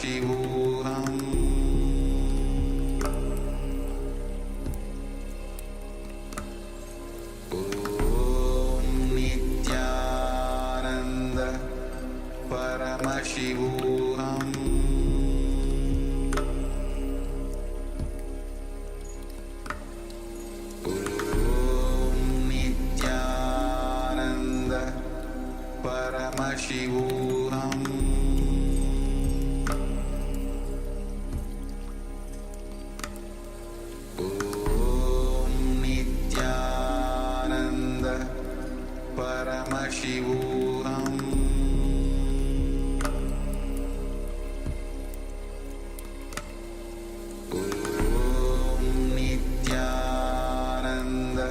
Paramashivoham Om Nithyananda Paramashivoham Om Nithyananda Paramashivoham Om Nithyananda Paramashivoham Om Nithyananda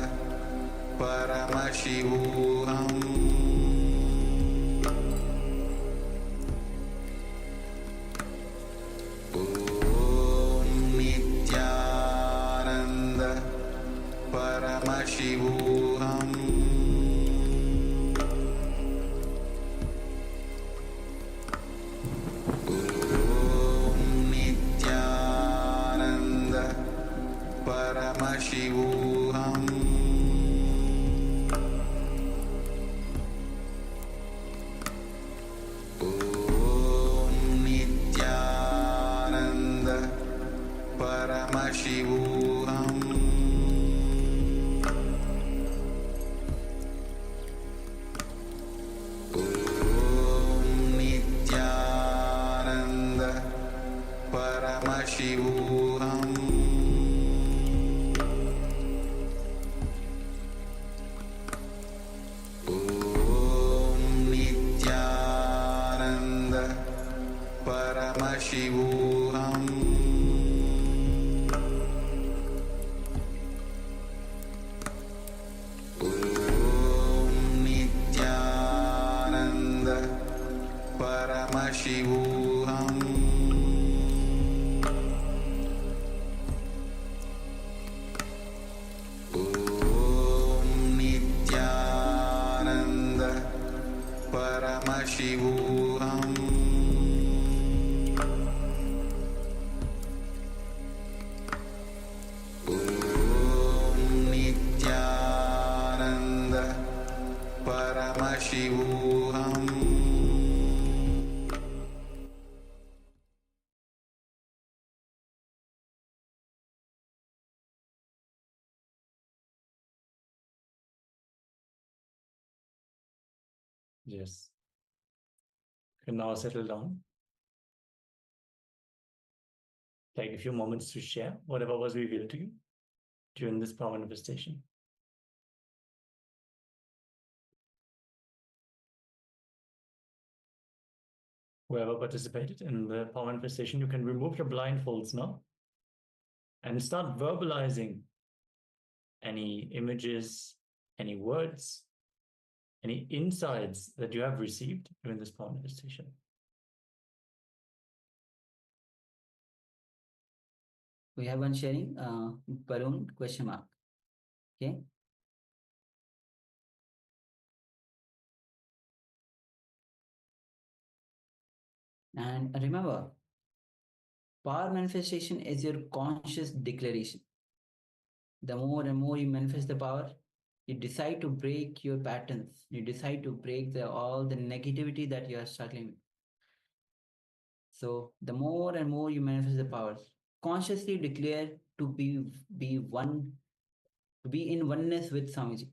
Paramashivoham Om Nithyananda Paramashivoham Om Nithyananda Paramashivoham Om Nithyananda Paramashivoham Om Nithyananda Paramashivoham Om Nithyananda Paramashivoham Om Nithyananda Paramashivoham Om Nithyananda Paramashivoham Om Nithyananda Paramashivoham Yes. You can now settle down. Take a few moments to share whatever was revealed to you during this power manifestation. Whoever participated in the power manifestation, you can remove your blindfolds now and start verbalizing any images, any words, any insights that you have received during this power manifestation. We have one sharing, balloon question mark. Okay. And remember, power manifestation is your conscious declaration. The more and more you manifest the power, you decide to break your patterns. You decide to break all the negativity that you are struggling with. So the more and more you manifest the powers, consciously declare to be one, to be in oneness with Swamiji.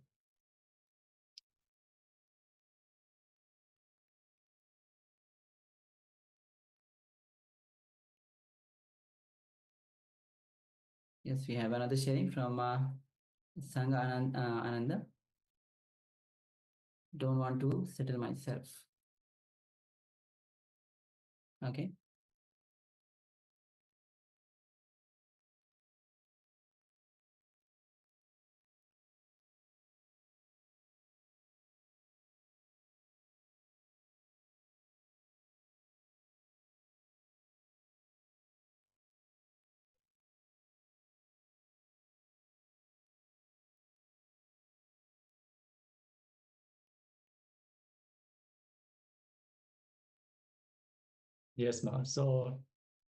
Yes, we have another sharing from Sangha Ananda. Don't want to settle myself. Okay. Yes, Ma. So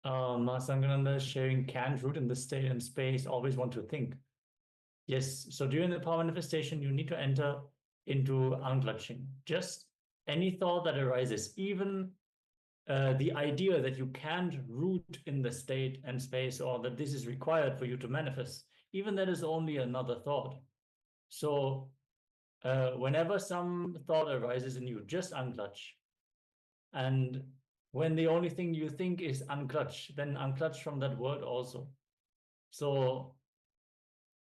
Sangananda is sharing canned fruit in the state and space, always want to think. Yes, so during the power manifestation, you need to enter into unclutching. Just any thought that arises, even the idea that you can't root in the state and space, or that this is required for you to manifest, even that is only another thought. So whenever some thought arises in you, just unclutch. And when the only thing you think is unclutch, then unclutch from that word also. So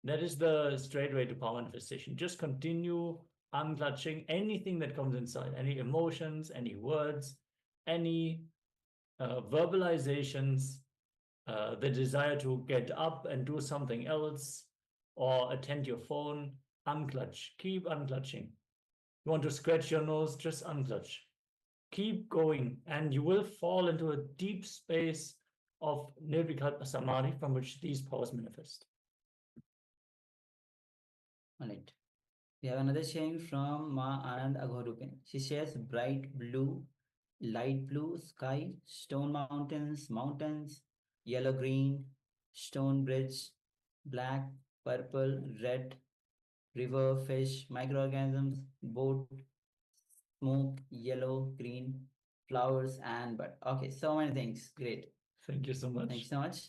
that is the straight way to power manifestation. Just continue unclutching anything that comes inside, any emotions, any words, any verbalizations, the desire to get up and do something else or attend your phone, unclutch, keep unclutching. You want to scratch your nose, just unclutch. Keep going, and you will fall into a deep space of nirvikalpa samadhi from which these powers manifest. All right. We have another sharing from Ma Anand Agorupin. She shares bright blue, light blue sky, stone mountains, yellow green, stone bridge, black, purple, red, river, fish, microorganisms, boat, smoke, yellow, green, flowers, and but okay, so many things. Great. Thank you so much. Thank you so much.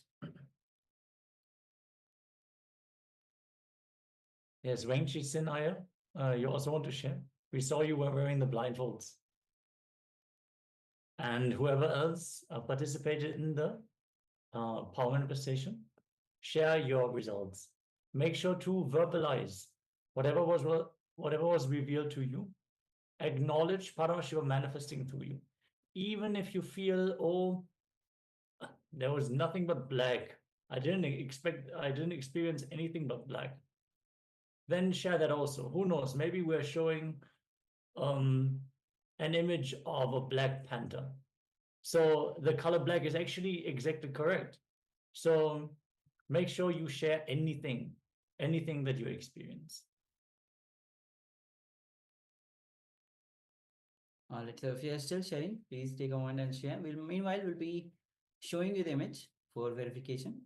Yes, Wengchi Sinaya, you also want to share? We saw you were wearing the blindfolds. And whoever else participated in the power manifestation, share your results. Make sure to verbalize whatever was revealed to you. Acknowledge Paramashiva manifesting through you. Even if you feel, oh, there was nothing but black. I didn't experience anything but black. Then share that also. Who knows? Maybe we're showing an image of a black panther. So the color black is actually exactly correct. So make sure you share anything that you experience. All right, so if you are still sharing, please take a moment and share. Meanwhile, we'll be showing you the image for verification.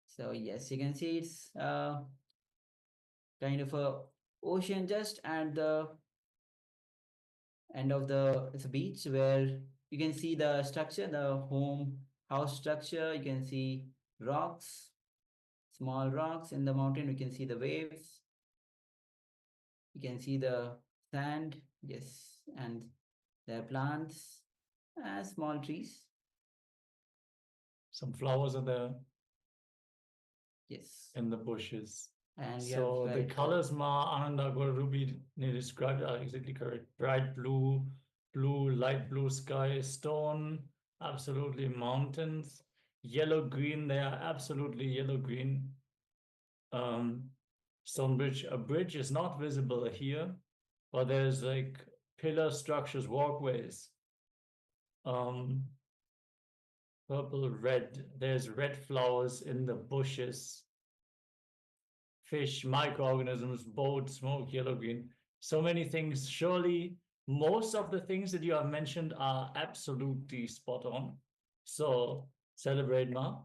So yes, you can see it's kind of a ocean just at the end of it's a beach where you can see the structure, the house structure. You can see rocks, small rocks in the mountain. You can see the waves. You can see the sand, yes, and there are plants and small trees. Some flowers are there. Yes. In the bushes. And so the colors Ma Ananda Ruby described are exactly correct. Bright blue, light blue sky, stone, absolutely mountains, yellow green, they are absolutely yellow green. Stone bridge, a bridge is not visible here, but there's like pillar structures, walkways. Purple, red, there's red flowers in the bushes. Fish, microorganisms, boat, smoke, yellow, green, so many things. Surely most of the things that you have mentioned are absolutely spot on. So celebrate, Ma.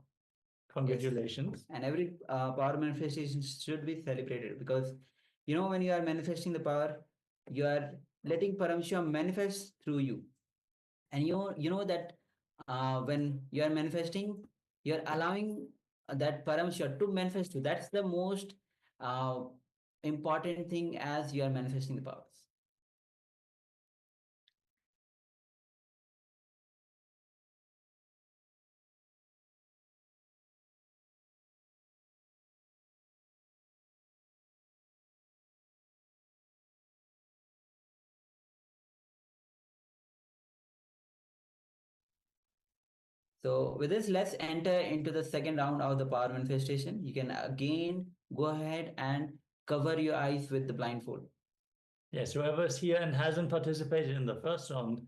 Congratulations. Yes. And every power manifestation should be celebrated because, you know, when you are manifesting the power, you are letting Paramashiva manifest through you. And you know that when you are manifesting, you are allowing that Paramashiva to manifest you. That's the most important thing as you are manifesting the powers. So with this, let's enter into the second round of the power manifestation. You can again go ahead and cover your eyes with the blindfold. Yes, whoever's here and hasn't participated in the first round,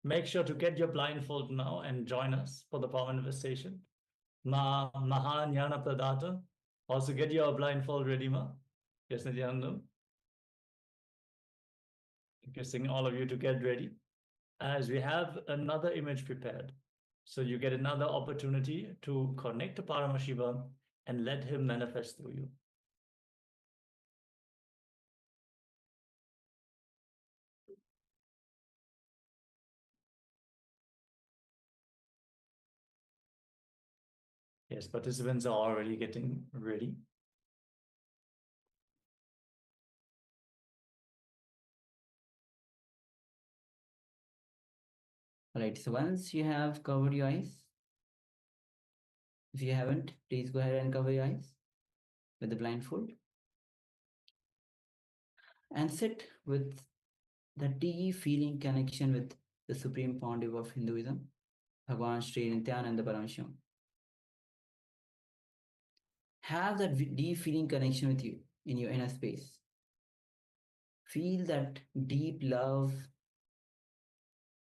make sure to get your blindfold now and join us for the power manifestation. Mahanyana Pradata, also get your blindfold ready, Ma. Yes, Nithyananda. Requesting all of you to get ready. as we have another image prepared. So you get another opportunity to connect to Paramashiva and let him manifest through you. Yes, participants are already getting ready. Alright, so once you have covered your eyes, if you haven't, please go ahead and cover your eyes with the blindfold and sit with the deep feeling connection with the Supreme Pontiff of Hinduism, Bhagavan Sri Nithyananda Paramashivoham. Have that deep feeling connection with you in your inner space. Feel that deep love,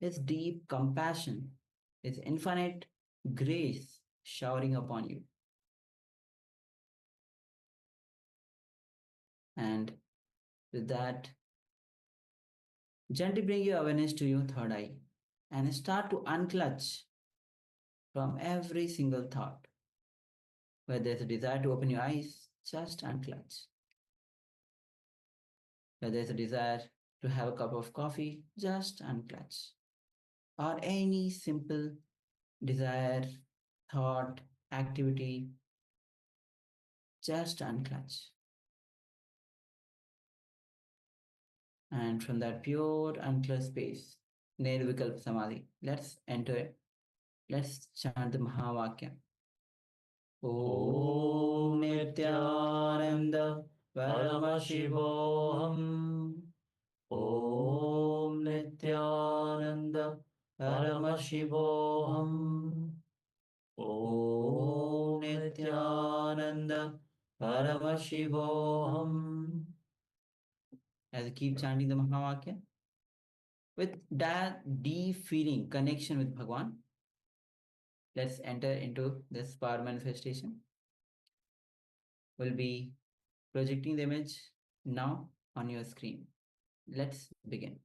its deep compassion, its infinite grace showering upon you. And with that, gently bring your awareness to your third eye and start to unclutch from every single thought. Where there's a desire to open your eyes, just unclutch. Where there's a desire to have a cup of coffee, just unclutch. Or any simple desire, thought, activity, just unclutch. And from that pure unclutched space, Nirvikalpa Samadhi, let's enter it. Let's chant the Mahavakya. Om Nithyananda Paramashivoham. Om Nithyananda Paramashivoham. Om Nithyananda Paramashivoham. As you keep chanting the Mahavakya, with that deep feeling connection with Bhagwan, let's enter into this power manifestation. We'll be projecting the image now on your screen. Let's begin.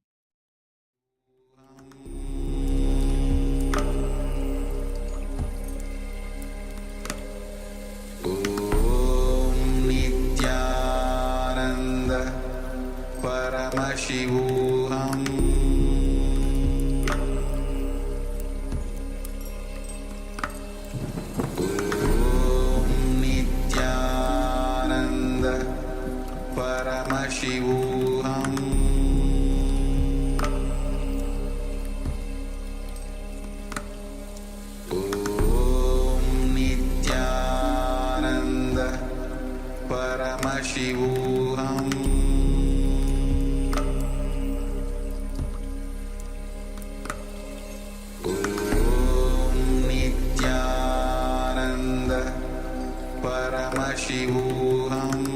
Om Nithyananda Paramashivoham Paramashivoham Om Nithyananda Paramashivoham Om Nithyananda Paramashivoham Paramashivoham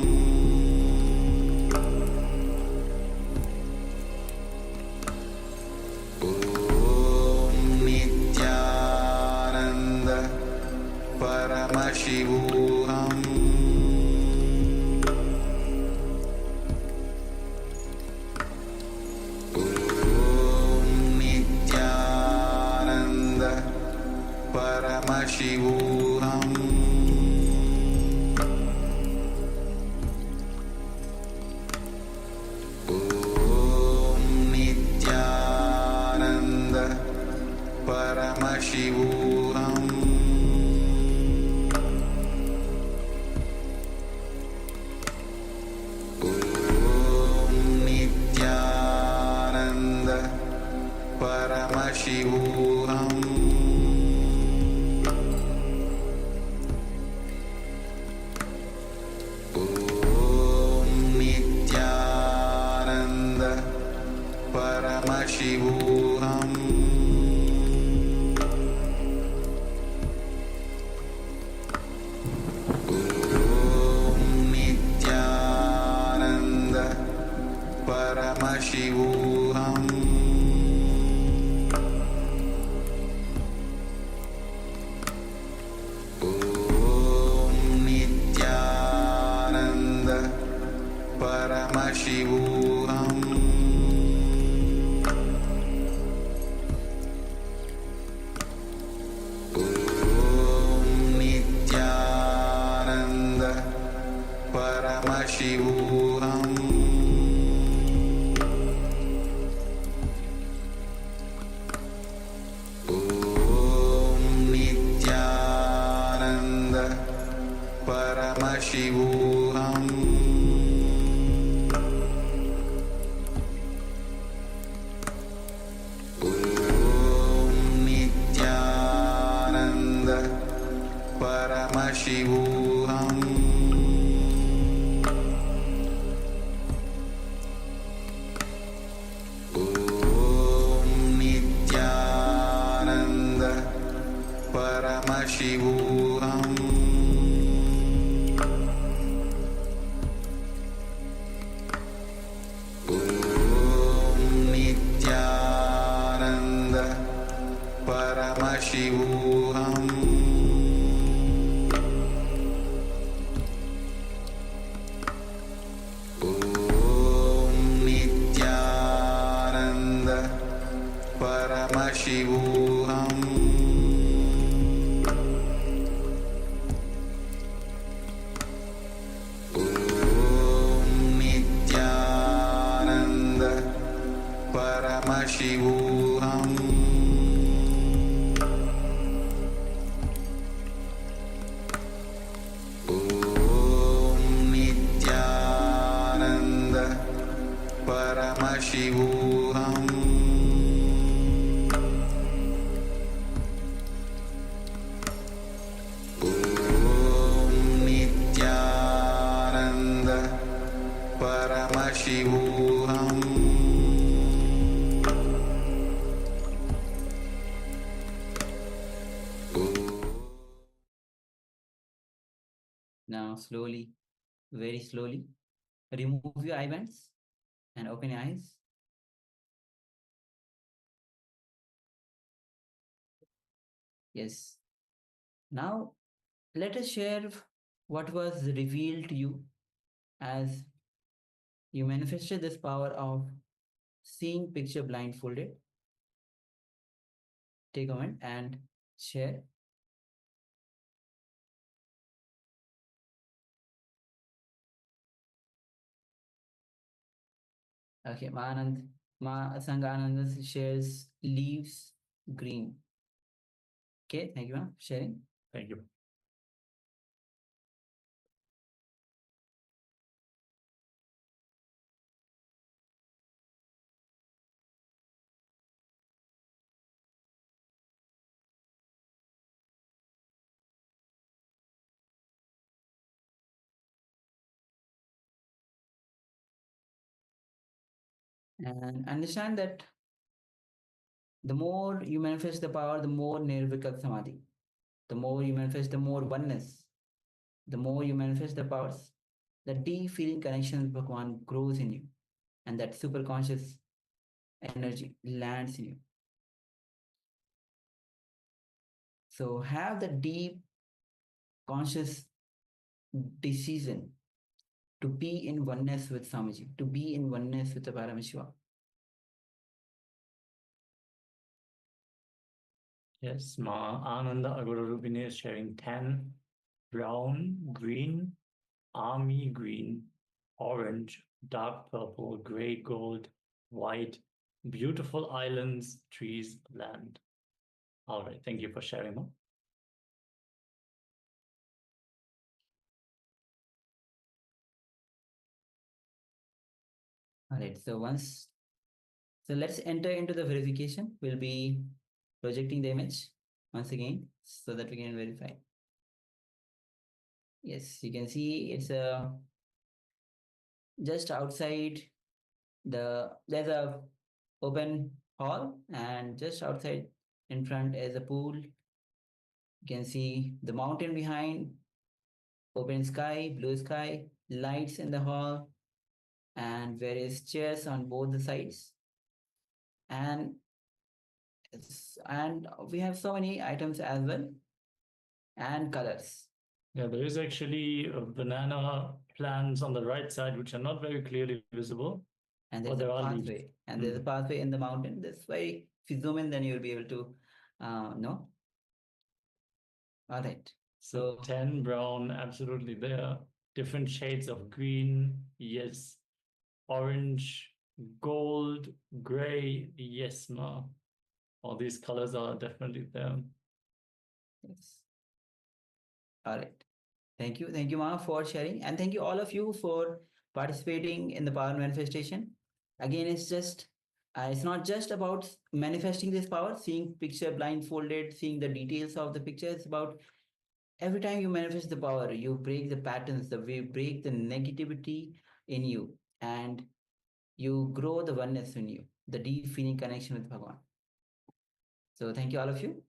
Om Nithyananda Paramashivoham Om Nithyananda Paramashivoham Paramashivoham Om Nithyananda Paramashivoham Om Nithyananda Paramashivoham Paramashivoham Om Nithyananda Paramashivoham Om Nithyananda Paramashivoham Om Nithyananda Paramashivoham Om Nithyananda Paramashivoham Om Nithyananda Paramashivoham Om Nithyananda Paramashivoham Om Nithyananda Paramashivoham Om Nithyananda Paramashivoham Now, slowly, very slowly, remove your eye bands and open your eyes. Yes. Now, let us share what was revealed to you as you manifested this power of seeing picture blindfolded. Take a moment and share. Okay, Sanganand shares leaves green. Okay, thank you, ma'am, for sharing. Thank you. And understand that the more you manifest the power, the more nirvikalpa samadhi. The more you manifest, the more oneness. The more you manifest the powers, the deep feeling connection with Bhagwan grows in you, and that super conscious energy lands in you. So have the deep conscious decision to be in oneness with Swamiji, to be in oneness with the Paramashiva. Yes, Ma Ananda Agururubini is sharing 10 brown, green, army green, orange, dark purple, gray, gold, white, beautiful islands, trees, land. All right, thank you for sharing, Ma. All right, so let's enter into the verification. We'll be projecting the image once again so that we can verify. Yes, you can see it's just outside there's a open hall, and just outside in front is a pool. You can see the mountain behind, open sky, blue sky, lights in the hall, and various chairs on both the sides. And we have so many items as well, and colors. Yeah, there is actually banana plants on the right side, which are not very clearly visible. And there's a pathway, and there's a pathway in the mountain. This way, if you zoom in, then you'll be able to know. All right. So 10 brown, absolutely there. different shades of green, yes. Orange, gold, gray, yes, ma. All these colors are definitely there. Yes. All right. Thank you. Thank you, Ma, for sharing. And thank you all of you for participating in the power manifestation. Again, it's not just about manifesting this power, seeing picture blindfolded, seeing the details of the picture. It's about every time you manifest the power, you break the patterns, break the negativity in you, and you grow the oneness in you, the deep feeling connection with Bhagavan. So thank you all of you.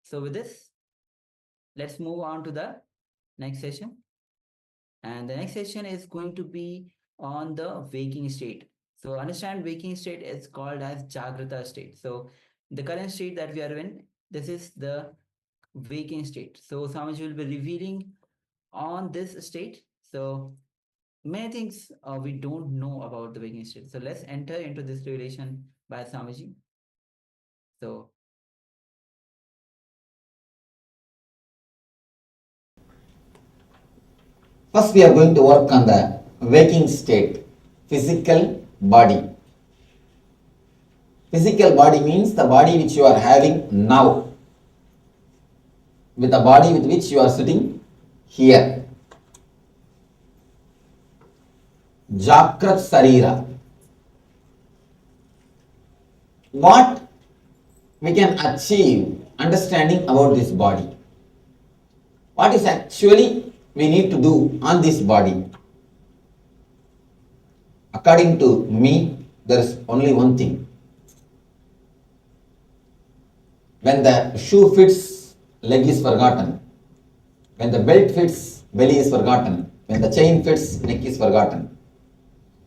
So with this, let's move on to the next session. And the next session is going to be on the waking state. So understand waking state is called as Jagrata state. So the current state that we are in, this is the waking state. So Swamiji will be revealing on this state. So many things we don't know about the waking state. So let's enter into this revelation by Swamiji. So first, we are going to work on the waking state, physical body. Physical body means the body which you are having now, with the body with which you are sitting here. Jakrat Sarira. What we can achieve understanding about this body? What is actually we need to do on this body? According to me, there is only one thing. When the shoe fits, leg is forgotten. When the belt fits, belly is forgotten. When the chain fits, neck is forgotten.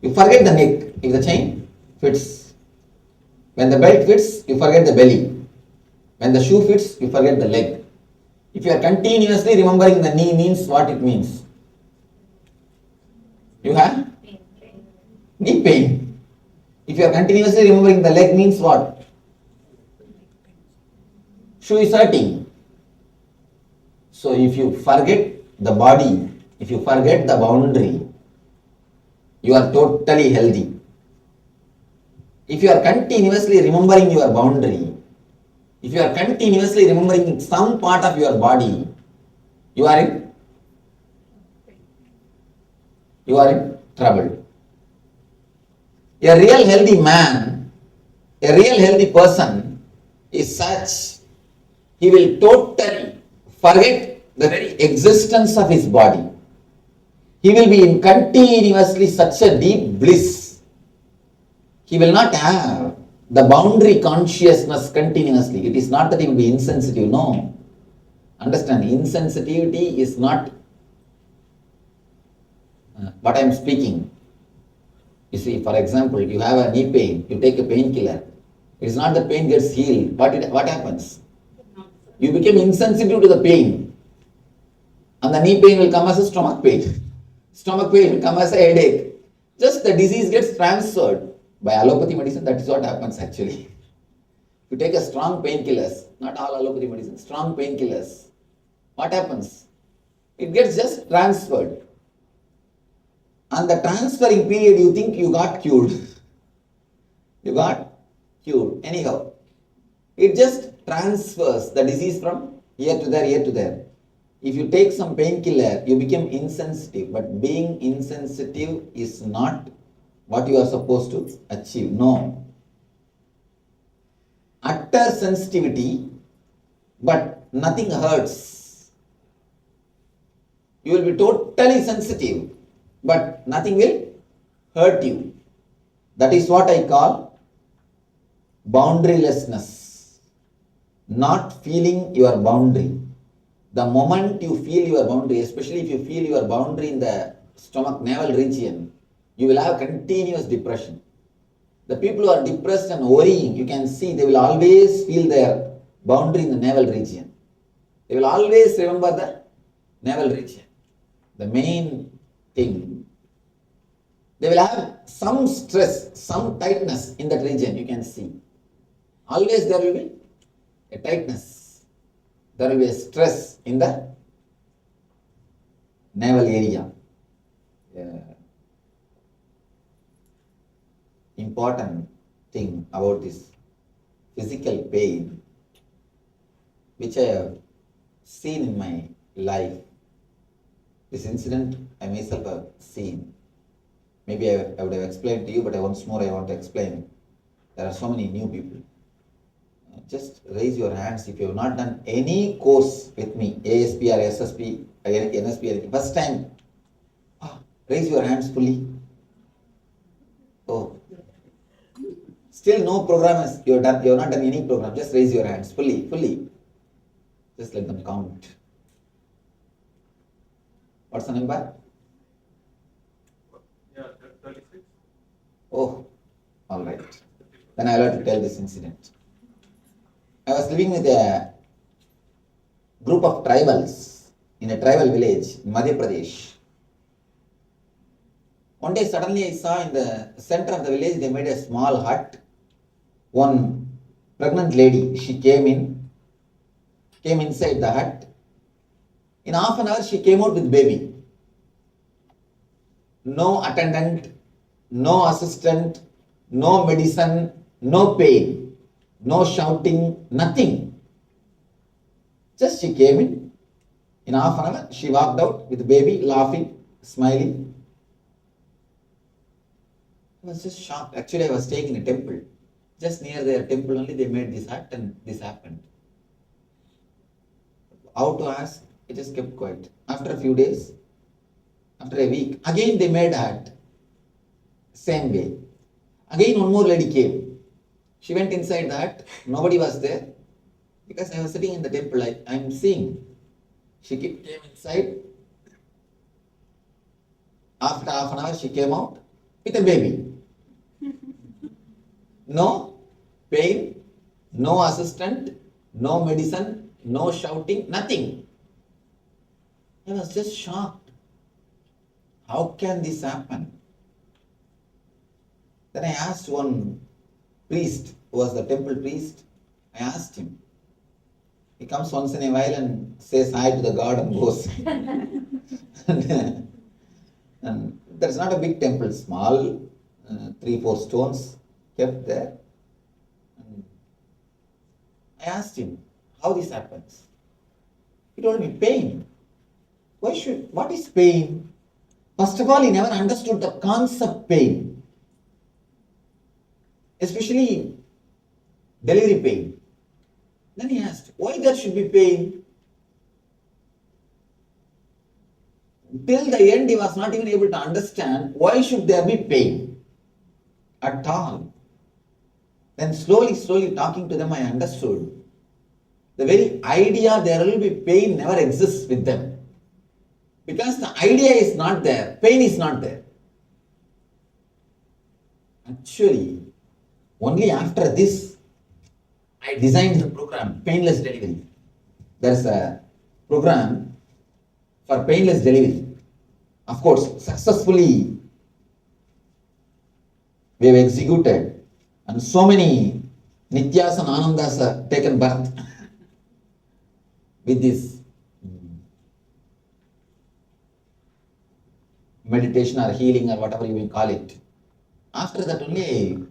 You forget the neck if the chain fits. When the belt fits, you forget the belly. When the shoe fits, you forget the leg. If you are continuously remembering the knee means what it means? You have knee pain. If you are continuously remembering the leg means what? Shoe is hurting. So if you forget the body, if you forget the boundary, you are totally healthy. If you are continuously remembering your boundary, if you are continuously remembering some part of your body, you are in trouble. A real healthy man, a real healthy person is such, he will totally forget the very existence of his body. He will be in continuously such a deep bliss. He will not have the boundary consciousness continuously. It is not that he will be insensitive, no. Understand, insensitivity is not what I am speaking. You see, for example, you have a knee pain, you take a painkiller. It is not that pain gets healed. What happens? You become insensitive to the pain. And the knee pain will come as a stomach pain. Stomach pain will come as a headache. Just the disease gets transferred. By allopathy medicine, that is what happens actually. If you take a strong painkillers, not all allopathy medicine, strong painkillers, what happens? It gets just transferred. And the transferring period, you think you got cured. You got cured. Anyhow, it just transfers the disease from here to there, here to there. If you take some painkiller, you become insensitive. But being insensitive is not what you are supposed to achieve. No. Utter sensitivity, but nothing hurts. You will be totally sensitive, but nothing will hurt you. That is what I call boundarylessness. Not feeling your boundary. The moment you feel your boundary, especially if you feel your boundary in the stomach navel region, you will have continuous depression. The people who are depressed and worrying, you can see they will always feel their boundary in the navel region. They will always remember the navel region. The main thing. They will have some stress, some tightness in that region, you can see. Always there will be a tightness. There will be a stress in the navel area. Yeah. Important thing about this physical pain, which I have seen in my life. This incident I myself have seen. Maybe I would have explained to you, but once more I want to explain. There are so many new people. Just raise your hands if you have not done any course with me, ASP or SSP, NSP, anything. First time, raise your hands fully. Oh, still no program you have done. You have not done any program. Just raise your hands fully. Just let them count. What's the number? Yeah, 36. Oh, all right. Then I will have to tell this incident. I was living with a group of tribals in a tribal village in Madhya Pradesh. One day suddenly I saw in the center of the village they made a small hut. One pregnant lady, she came inside the hut. In half an hour she came out with baby. No attendant, no assistant, no medicine, no pain, no shouting, nothing. Just she came in. In half an hour, she walked out with the baby, laughing, smiling. I was just shocked. Actually, I was staying in a temple. Just near their temple only, they made this hut and this happened. How to ask? It just kept quiet. After a few days, after a week, again they made a hut. Same way. Again one more lady came. She went inside the hut. Nobody was there. Because I was sitting in the temple, I am seeing. She came inside. After half an hour, she came out with a baby. No pain, no assistant, no medicine, no shouting, nothing. I was just shocked. How can this happen? Then I asked one priest, who was the temple priest, I asked him. He comes once in a while and says hi to the god and goes. And there's not a big temple, small, 3-4 stones kept there. And I asked him how this happens. He told me pain. What is pain? First of all, he never understood the concept pain. Especially delivery pain. Then he asked, why there should be pain? Till the end, he was not even able to understand why should there be pain at all. Then slowly talking to them, I understood. The very idea there will be pain never exists with them. Because the idea is not there, pain is not there. Actually, only after this, I designed the program, Painless Delivery. There's a program for painless delivery. Of course, successfully we have executed, and so many Nityas and Anandas have taken birth with this meditation or healing or whatever you will call it. After that only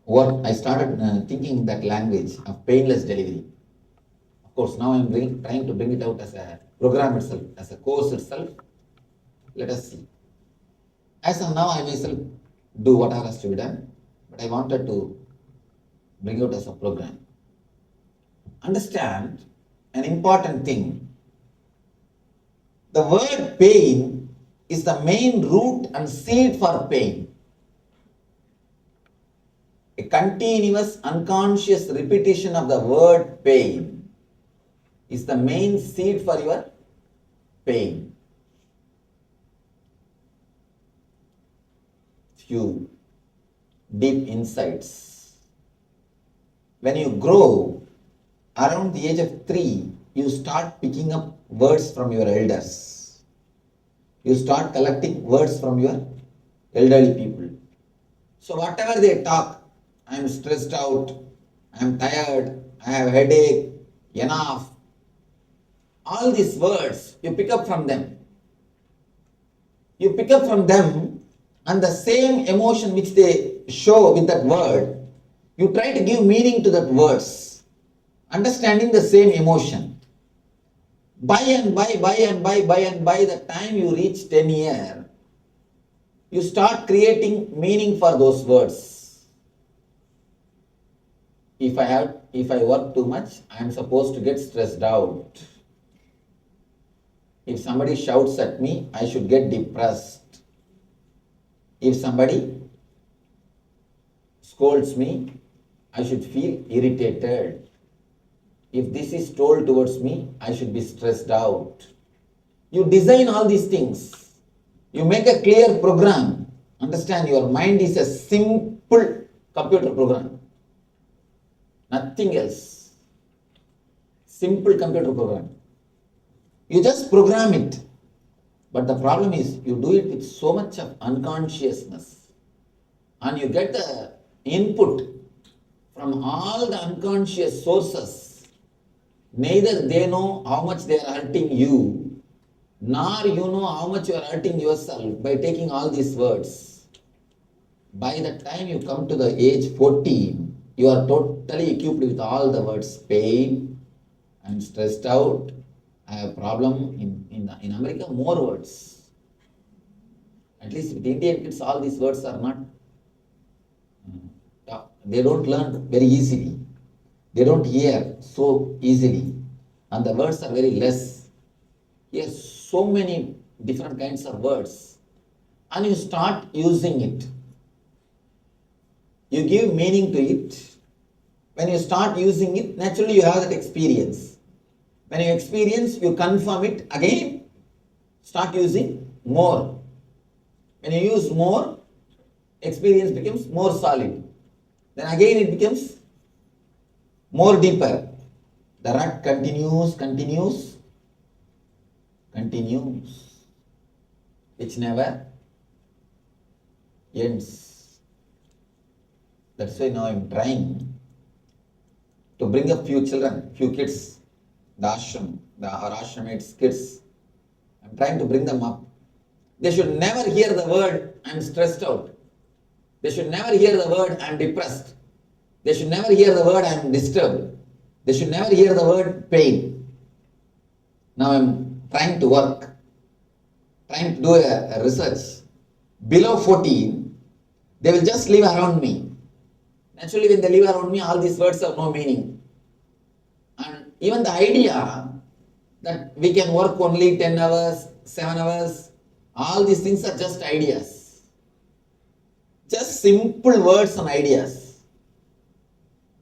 I started thinking that language of painless delivery. Of course, now I am trying to bring it out as a program itself, as a course itself. Let us see. As of now, I myself do whatever has to be done, but I wanted to bring it out as a program. Understand an important thing. The word pain is the main root and seed for pain. A continuous unconscious repetition of the word pain is the main seed for your pain. Few deep insights. When you grow, around the age of 3, you start picking up words from your elders. You start collecting words from your elderly people. So whatever they talk, I am stressed out, I am tired, I have headache, enough. All these words you pick up from them. You pick up from them, and the same emotion which they show with that word, you try to give meaning to that words, understanding the same emotion. By and by, the time you reach 10 years, you start creating meaning for those words. If I work too much, I am supposed to get stressed out. If somebody shouts at me, I should get depressed. If somebody scolds me, I should feel irritated. If this is told towards me, I should be stressed out. You design all these things. You make a clear program. Understand, your mind is a simple computer program. Nothing else. Simple computer program. You just program it. But the problem is, you do it with so much of unconsciousness. And you get the input from all the unconscious sources. Neither they know how much they are hurting you, nor you know how much you are hurting yourself by taking all these words. By the time you come to the age 14, you are totally equipped with all the words. Pain, I am stressed out, I have a problem. In America, more words. At least with Indian kids, all these words are not, they don't learn very easily. They don't hear so easily. And the words are very less. Here, so many different kinds of words. And you start using it. You give meaning to it. When you start using it, naturally you have that experience. When you experience, you confirm it again, start using more. When you use more, experience becomes more solid. Then again it becomes more deeper. The rut continues, which never ends. That's why now I'm trying to bring up few children, few kids, the ashramates kids. I'm trying to bring them up. They should never hear the word I'm stressed out. They should never hear the word I'm depressed. They should never hear the word I'm disturbed. They should never hear the word pain. Now I'm trying to work, trying to do a research. Below 14, they will just live around me. Naturally, when they live around me, all these words have no meaning. And even the idea that we can work only 10 hours, 7 hours, all these things are just ideas. Just simple words and ideas,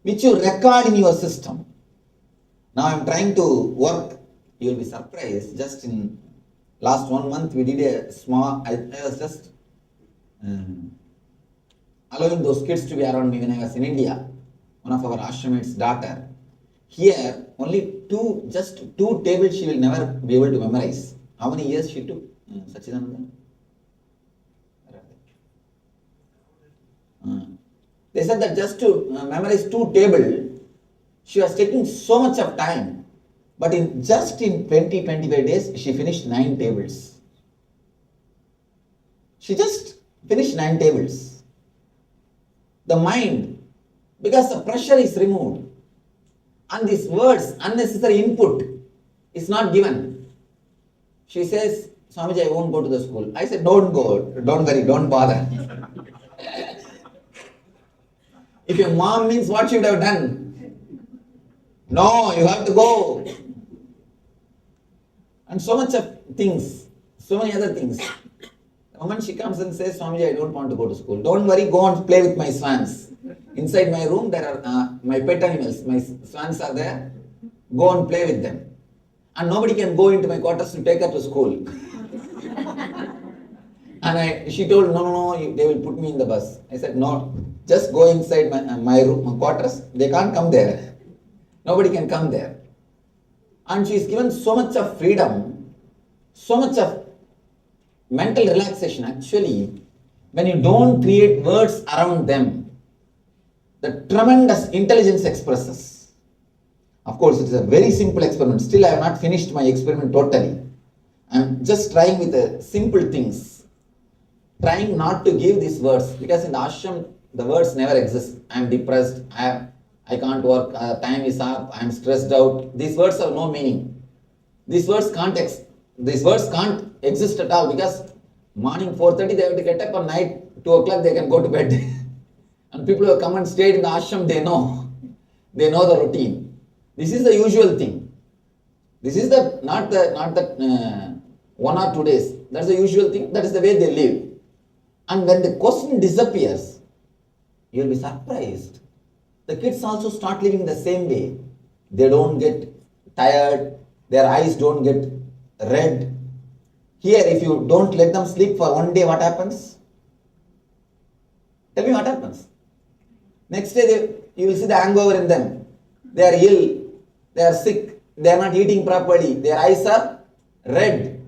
which you record in your system. Now I'm trying to work, you'll be surprised, just in last 1 month we did a small, I was just allowing those kids to be around me when I was in India. One of our ashramates' daughter. Here, only just two tables she will never be able to memorize. How many years she took? Sachidananda? They said that just to memorize 2 tables, she was taking so much of time. But in 20-25 days, she finished 9 tables. She just finished 9 tables. The mind, because the pressure is removed, and these words, unnecessary input, is not given. She says, Swamiji, I won't go to the school. I said, don't go, don't worry, don't bother. If your mom means, what she would have done? No, you have to go. And so much of things, so many other things. The moment she comes and says, Swamiji, I don't want to go to school. Don't worry, go and play with my swans. Inside my room, there are my pet animals. My swans are there. Go and play with them. And nobody can go into my quarters to take her to school. And she told, no, they will put me in the bus. I said, no, just go inside my room, my quarters. They can't come there. Nobody can come there. And she is given so much of freedom, so much of mental relaxation. Actually, when you don't create words around them, the tremendous intelligence expresses. Of course, it is a very simple experiment. Still, I have not finished my experiment totally. I am just trying with the simple things. trying not to give these words, because in the ashram the words never exist. I am depressed, I can't work, time is up, I am stressed out. These words have no meaning. These words can't exist at all, because morning 4:30 they have to get up, and night 2 o'clock they can go to bed. And people who have come and stayed in the ashram, they know the routine. This is the usual thing. This is not the 1 or 2 days. That's the usual thing. That is the way they live. And when the question disappears, you will be surprised. The kids also start living the same way. They don't get tired. Their eyes don't get red. Here, if you don't let them sleep for 1 day, what happens? Tell me what happens. Next day, you will see the hangover in them. They are ill. They are sick. They are not eating properly. Their eyes are red.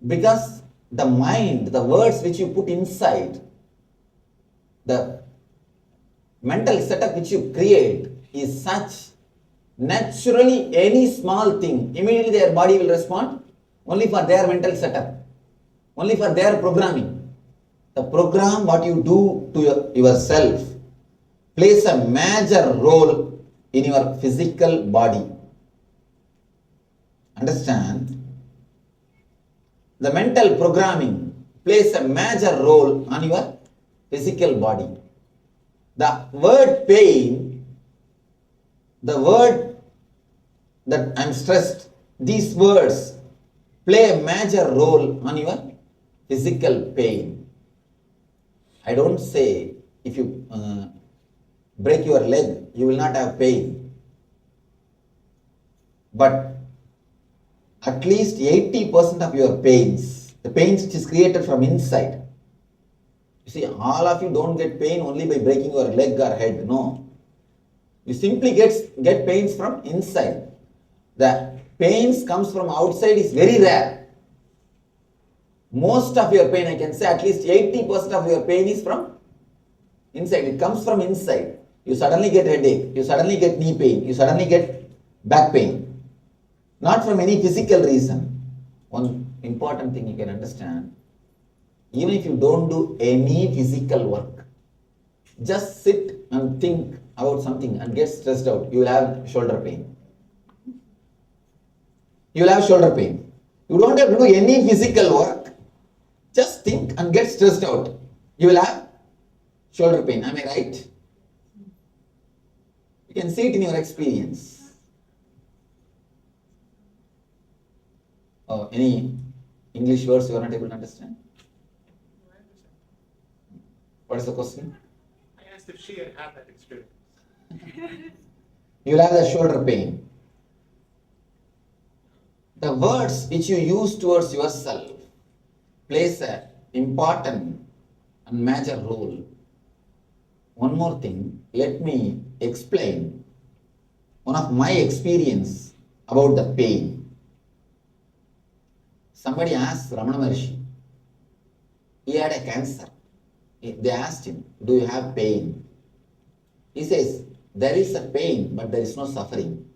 Because the mind, the words which you put inside, the mental setup which you create is such, naturally any small thing, immediately their body will respond only for their mental setup, only for their programming. The program what you do to yourself plays a major role in your physical body. Understand? The mental programming plays a major role on your physical body. The word pain, the word that I am stressed, these words play a major role on your physical pain. I don't say if you break your leg, you will not have pain. But at least 80% of your pains, the pains which is created from inside. You see, all of you don't get pain only by breaking your leg or head. No. You simply get pains from inside. The pains comes from outside is very rare. Most of your pain, I can say at least 80% of your pain is from inside. It comes from inside. You suddenly get headache, you suddenly get knee pain, you suddenly get back pain. Not from any physical reason. One important thing you can understand, even if you don't do any physical work, just sit and think about something and get stressed out, you will have shoulder pain. You will have shoulder pain. You don't have to do any physical work, just think and get stressed out. You will have shoulder pain. Am I right? You can see it in your experience. Any English words you are not able to understand? What is the question? I asked if she had had that experience. You will have the shoulder pain. The words which you use towards yourself plays an important and major role. One more thing, let me explain one of my experience about the pain. Somebody asked Ramana Maharshi, he had a cancer. They asked him, do you have pain? He says, there is a pain, but there is no suffering.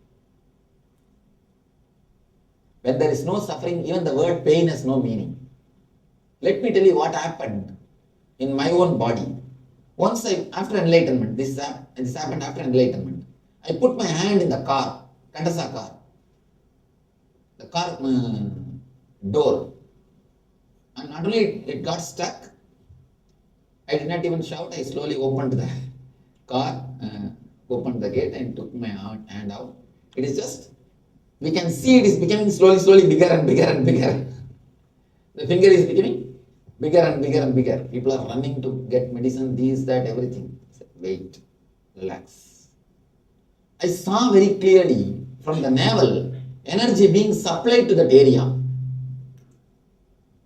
When there is no suffering, even the word pain has no meaning. Let me tell you what happened in my own body. Once after enlightenment, this happened after enlightenment, I put my hand in the car, KAILASA car. The car door. And not only it got stuck, I did not even shout, I slowly opened the car, opened the gate and took my hand out. It is just, we can see it is becoming slowly bigger and bigger and bigger. The finger is becoming bigger and bigger and bigger. People are running to get medicine, these, that, everything. Wait, relax. I saw very clearly from the navel, energy being supplied to that area.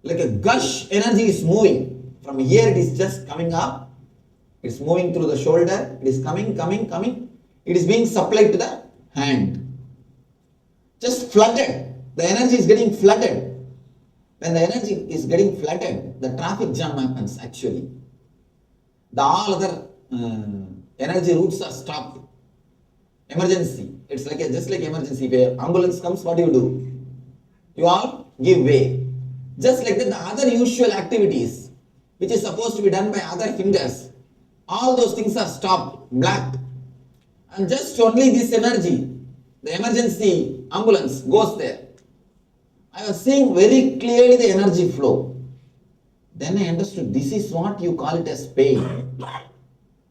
Like a gush, energy is moving. From here it is just coming up. It's moving through the shoulder. It is coming. It is being supplied to the hand. Just flooded. The energy is getting flooded. When the energy is getting flooded, the traffic jam happens actually. The all other energy routes are stopped. Emergency. It's like just like emergency. Where ambulance comes, what do? You all give way. Just like that, the other usual activities, which is supposed to be done by other fingers, all those things are stopped, black. And just only this energy, the emergency ambulance goes there. I was seeing very clearly the energy flow. Then I understood this is what you call it as pain.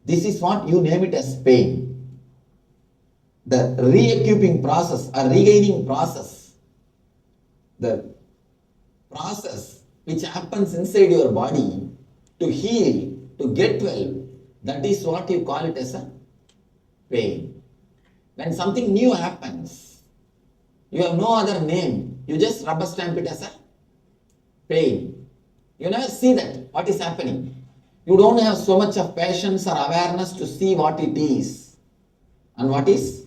This is what you name it as pain. The re-equipping process or regaining process, the process which happens inside your body to heal, to get well, that is what you call it as a pain. When something new happens, you have no other name, you just rubber stamp it as a pain. You never see that, what is happening. You don't have so much of patience or awareness to see what it is and what is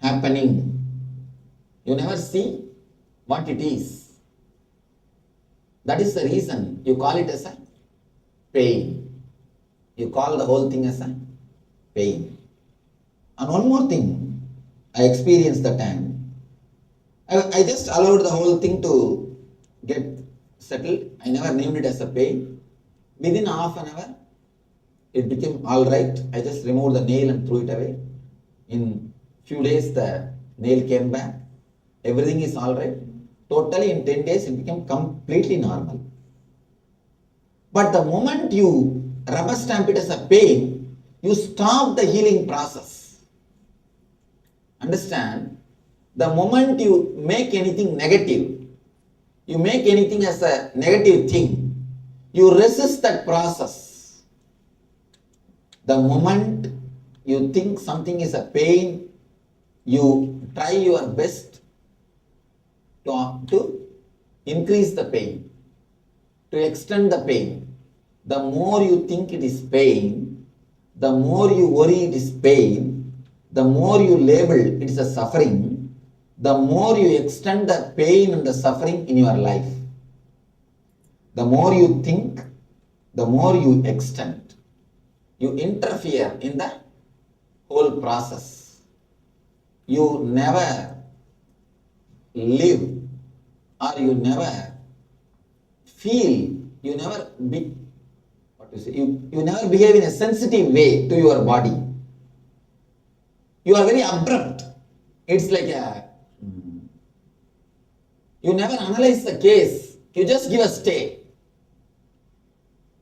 happening. You never see what it is. That is the reason you call it as a pain. You call the whole thing as a pain. And one more thing I experienced that time. I just allowed the whole thing to get settled. I never named it as a pain. Within half an hour, it became all right. I just removed the nail and threw it away. In few days, the nail came back. Everything is all right. Totally in 10 days, it became completely normal. But the moment you rubber stamp it as a pain, you stop the healing process. Understand? The moment you make anything negative, you make anything as a negative thing, you resist that process. The moment you think something is a pain, you try your best to increase the pain, to extend the pain. The more you think it is pain, the more you worry it is pain, the more you label it is a suffering, the more you extend the pain and the suffering in your life. The more you think, the more you extend. You interfere in the whole process. You never live or you never feel, you never be, you never behave in a sensitive way to your body. You are very abrupt. It's like you never analyze the case. You just give a stay.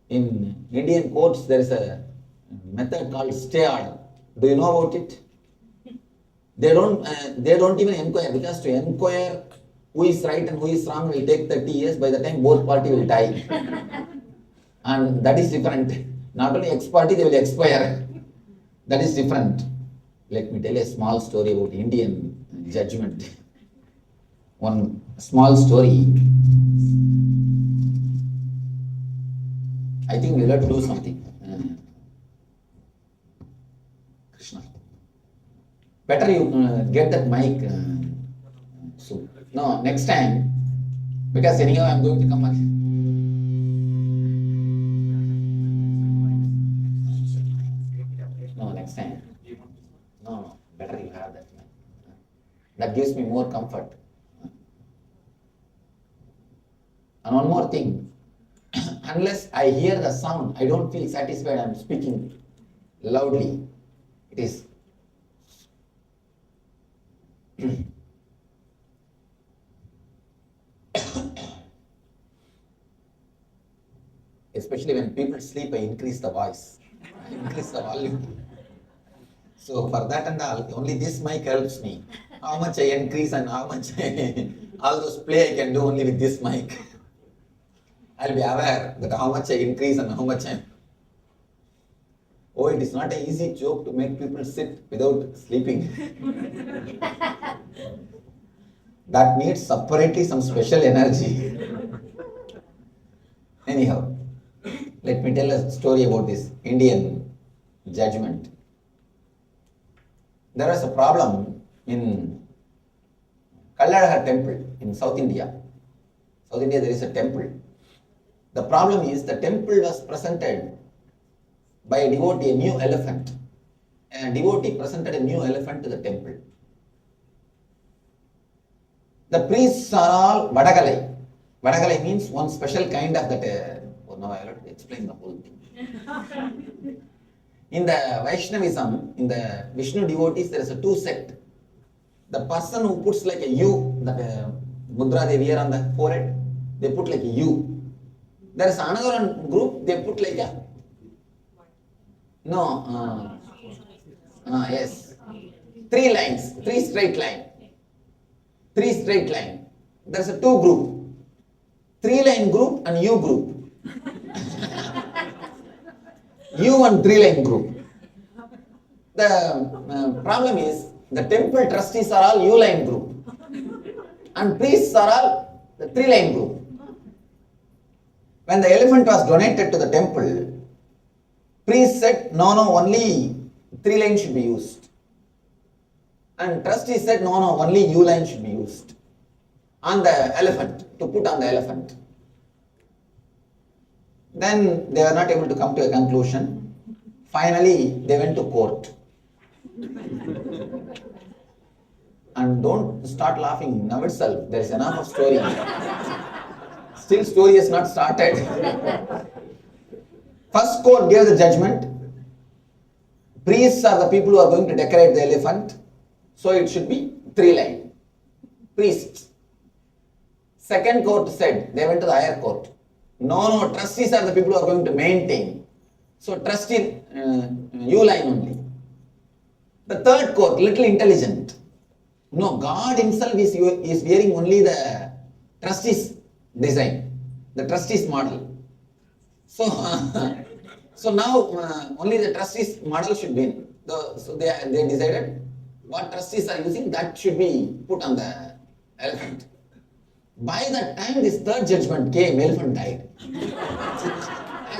In Indian courts, there is a method called stay order. Do you know about it? They don't even inquire, because to inquire who is right and who is wrong will take 30 years. By the time both parties will die. And that is different. Not only ex party, they will expire. That is different. Let me tell you a small story about Indian judgment. One small story. I think we'll have to do something. Krishna. Better you get that mic soon. No, next time. Because anyhow I'm going to come again. No, next time. No, better you have that mic. That gives me more comfort. And one more thing. Unless I hear the sound, I don't feel satisfied. I'm speaking loudly. It is. Especially when people sleep, I increase the voice. I increase the volume. So for that and all, only this mic helps me. How much I increase and how much all those play I can do only with this mic. I'll be aware that how much I increase and how much I... Oh, it is not an easy joke to make people sit without sleeping. That needs separately some special energy. Anyhow, let me tell a story about this Indian judgment. There was a problem in Kailasa temple in South India. South India, there is a temple. The problem is the temple was presented by a devotee, a new elephant. A devotee presented a new elephant to the temple. The priests are all Vadagalai. Vadagalai means one special kind of that So now I have to explain the whole thing. In the Vaishnavism, in the Vishnu devotees, there is a two sect. The person who puts like a U, that mudra they wear on the forehead, they put like a U. There is another group, they put like a yes, three lines, three straight line. There is a two group, 3-line group and U group. U and 3-line group. The problem is the temple trustees are all U-line group and priests are all the 3-line group. When the elephant was donated to the temple, priest said, no, only 3 lines should be used. And trustee said, no, only U line should be used on the elephant, to put on the elephant. Then they were not able to come to a conclusion. Finally, they went to court. And don't start laughing now itself. There is enough of story. Still story has not started. First court gave the judgment. Priests are the people who are going to decorate the elephant. So it should be 3-line. Priests. Second court said, they went to the higher court. No, trustees are the people who are going to maintain. So trustee, U-line only. The third court, little intelligent. No, God himself is wearing only the trustees design, the trustees model. So, so now only the trustees model should win. So they decided what trustees are using, that should be put on the elephant. By the time this third judgment came, elephant died.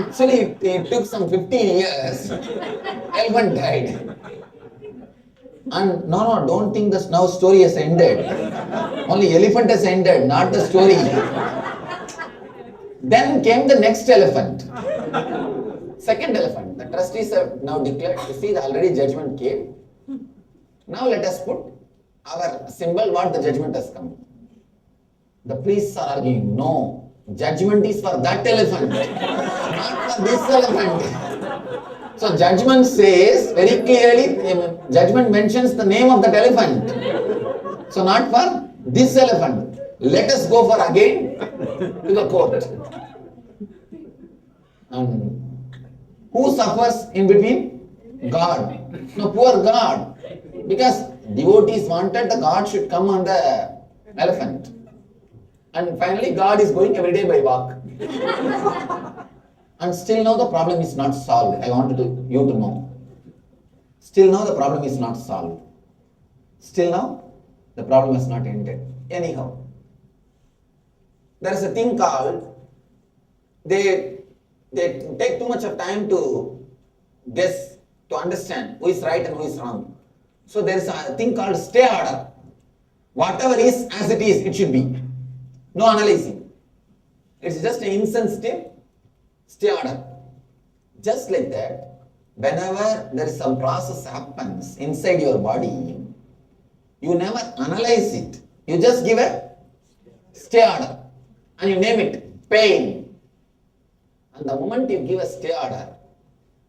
Actually, it took some 15 years. Elephant died. And no, don't think this now story has ended. Only elephant has ended, not the story. Then came the next elephant. Second elephant. The trustees have now declared, you see, the already judgment came. Now let us put our symbol, what the judgment has come. The priests are arguing, no, judgment is for that elephant, not for this elephant. So judgment says very clearly, judgment mentions the name of that elephant. So not for this elephant. Let us go for again to the court. And who suffers in between? God. No, poor God. Because devotees wanted the God should come on the elephant. And finally God is going every day by walk. And still now the problem is not solved. I wanted you to know. Still now the problem is not solved. Still now the problem has not ended. Anyhow, there is a thing called, they take too much of time to guess, to understand who is right and who is wrong. So there is a thing called stay order. Whatever is as it is, it should be. No analyzing. It's just an insensitive stay order. Just like that, whenever there is some process happens inside your body, you never analyze it. You just give a stay order and you name it pain. And the moment you give a stay order,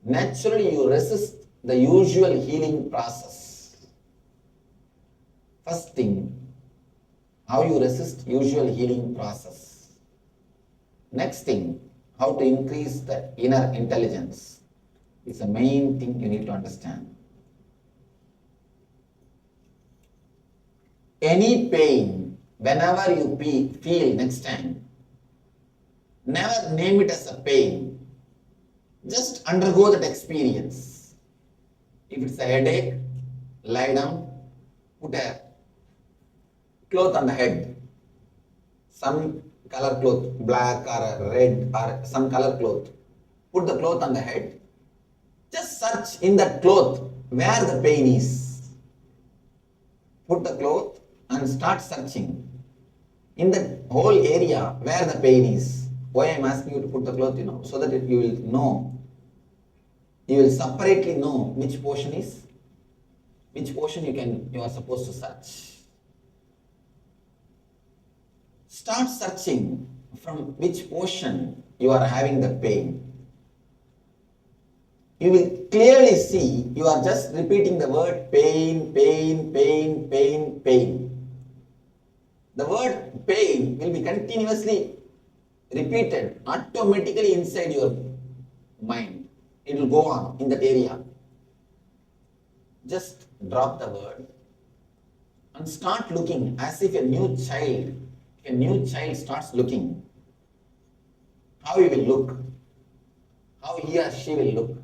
naturally you resist the usual healing process. First thing, how you resist usual healing process. Next thing, how to increase the inner intelligence. It's the main thing you need to understand. Any pain, whenever you feel next time, never name it as a pain. Just undergo that experience. If it's a headache, lie down, put a cloth on the head. Some color cloth, black or red or some color cloth. Put the cloth on the head. Just search in that cloth where the pain is. Put the cloth and start searching in the whole area where the pain is. Why I am asking you to put the cloth, so that you will know. You will separately know which portion you are supposed to search. Start searching from which portion you are having the pain. You will clearly see you are just repeating the word pain, pain, pain, pain, pain. The word pain will be continuously repeated automatically inside your mind. It will go on in that area. Just drop the word and start looking as if a new child starts looking. How he will look, how he or she will look.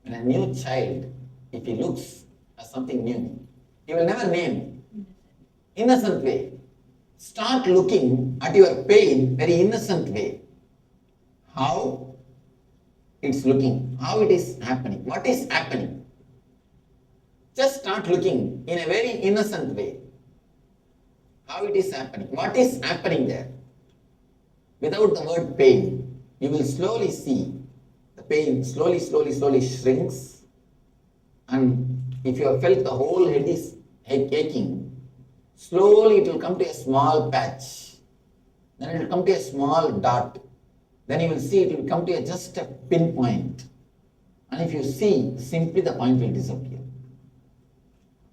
When a new child, if he looks at something new, he will never name. Innocent way. Start looking at your pain very innocent way. How it's looking, how it is happening, what is happening. Just start looking in a very innocent way. How it is happening, what is happening there. Without the word pain, you will slowly see the pain slowly shrinks, and if you have felt the whole head is aching, slowly it will come to a small patch, then it will come to a small dot, then you will see it will come to just a pinpoint, and if you see, simply the point will disappear.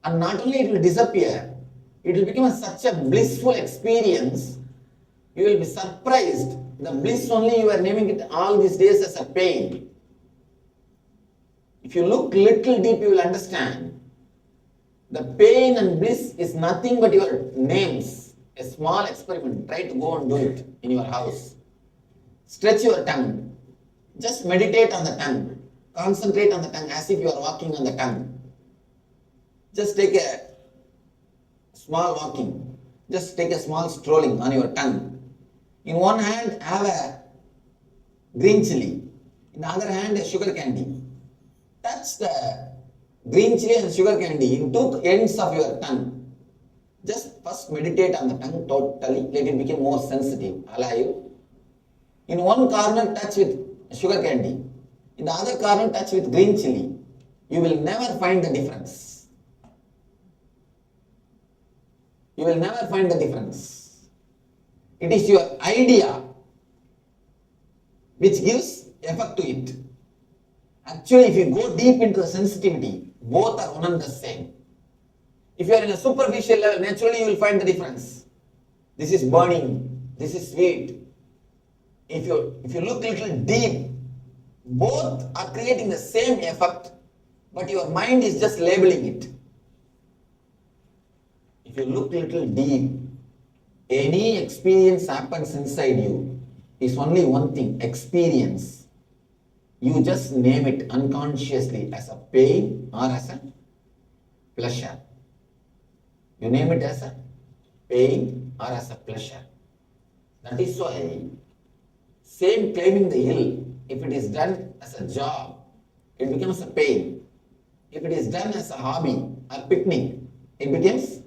And not only it will disappear, it will become such a blissful experience, you will be surprised. The bliss only you are naming it all these days as a pain. If you look little deep, you will understand. The pain and bliss is nothing but your names. A small experiment. Try to go and do it in your house. Stretch your tongue. Just meditate on the tongue. Concentrate on the tongue as if you are walking on the tongue. Just take a small walking. Just take a small strolling on your tongue. In one hand, have a green chili. In the other hand, a sugar candy. Touch the green chili and sugar candy in two ends of your tongue. Just first meditate on the tongue totally. Let it become more sensitive, alive. In one corner, touch with sugar candy. In the other corner, touch with green chili. You will never find the difference. You will never find the difference. It is your idea which gives effect to it. Actually, if you go deep into the sensitivity, both are one and the same. If you are in a superficial level, naturally you will find the difference. This is burning, this is sweet. If you look a little deep, both are creating the same effect, but your mind is just labeling it. If you look a little deep, any experience happens inside you is only one thing, experience. You just name it unconsciously as a pain or as a pleasure. You name it as a pain or as a pleasure. That is why, same climbing the hill, if it is done as a job, it becomes a pain. If it is done as a hobby or picnic, it becomes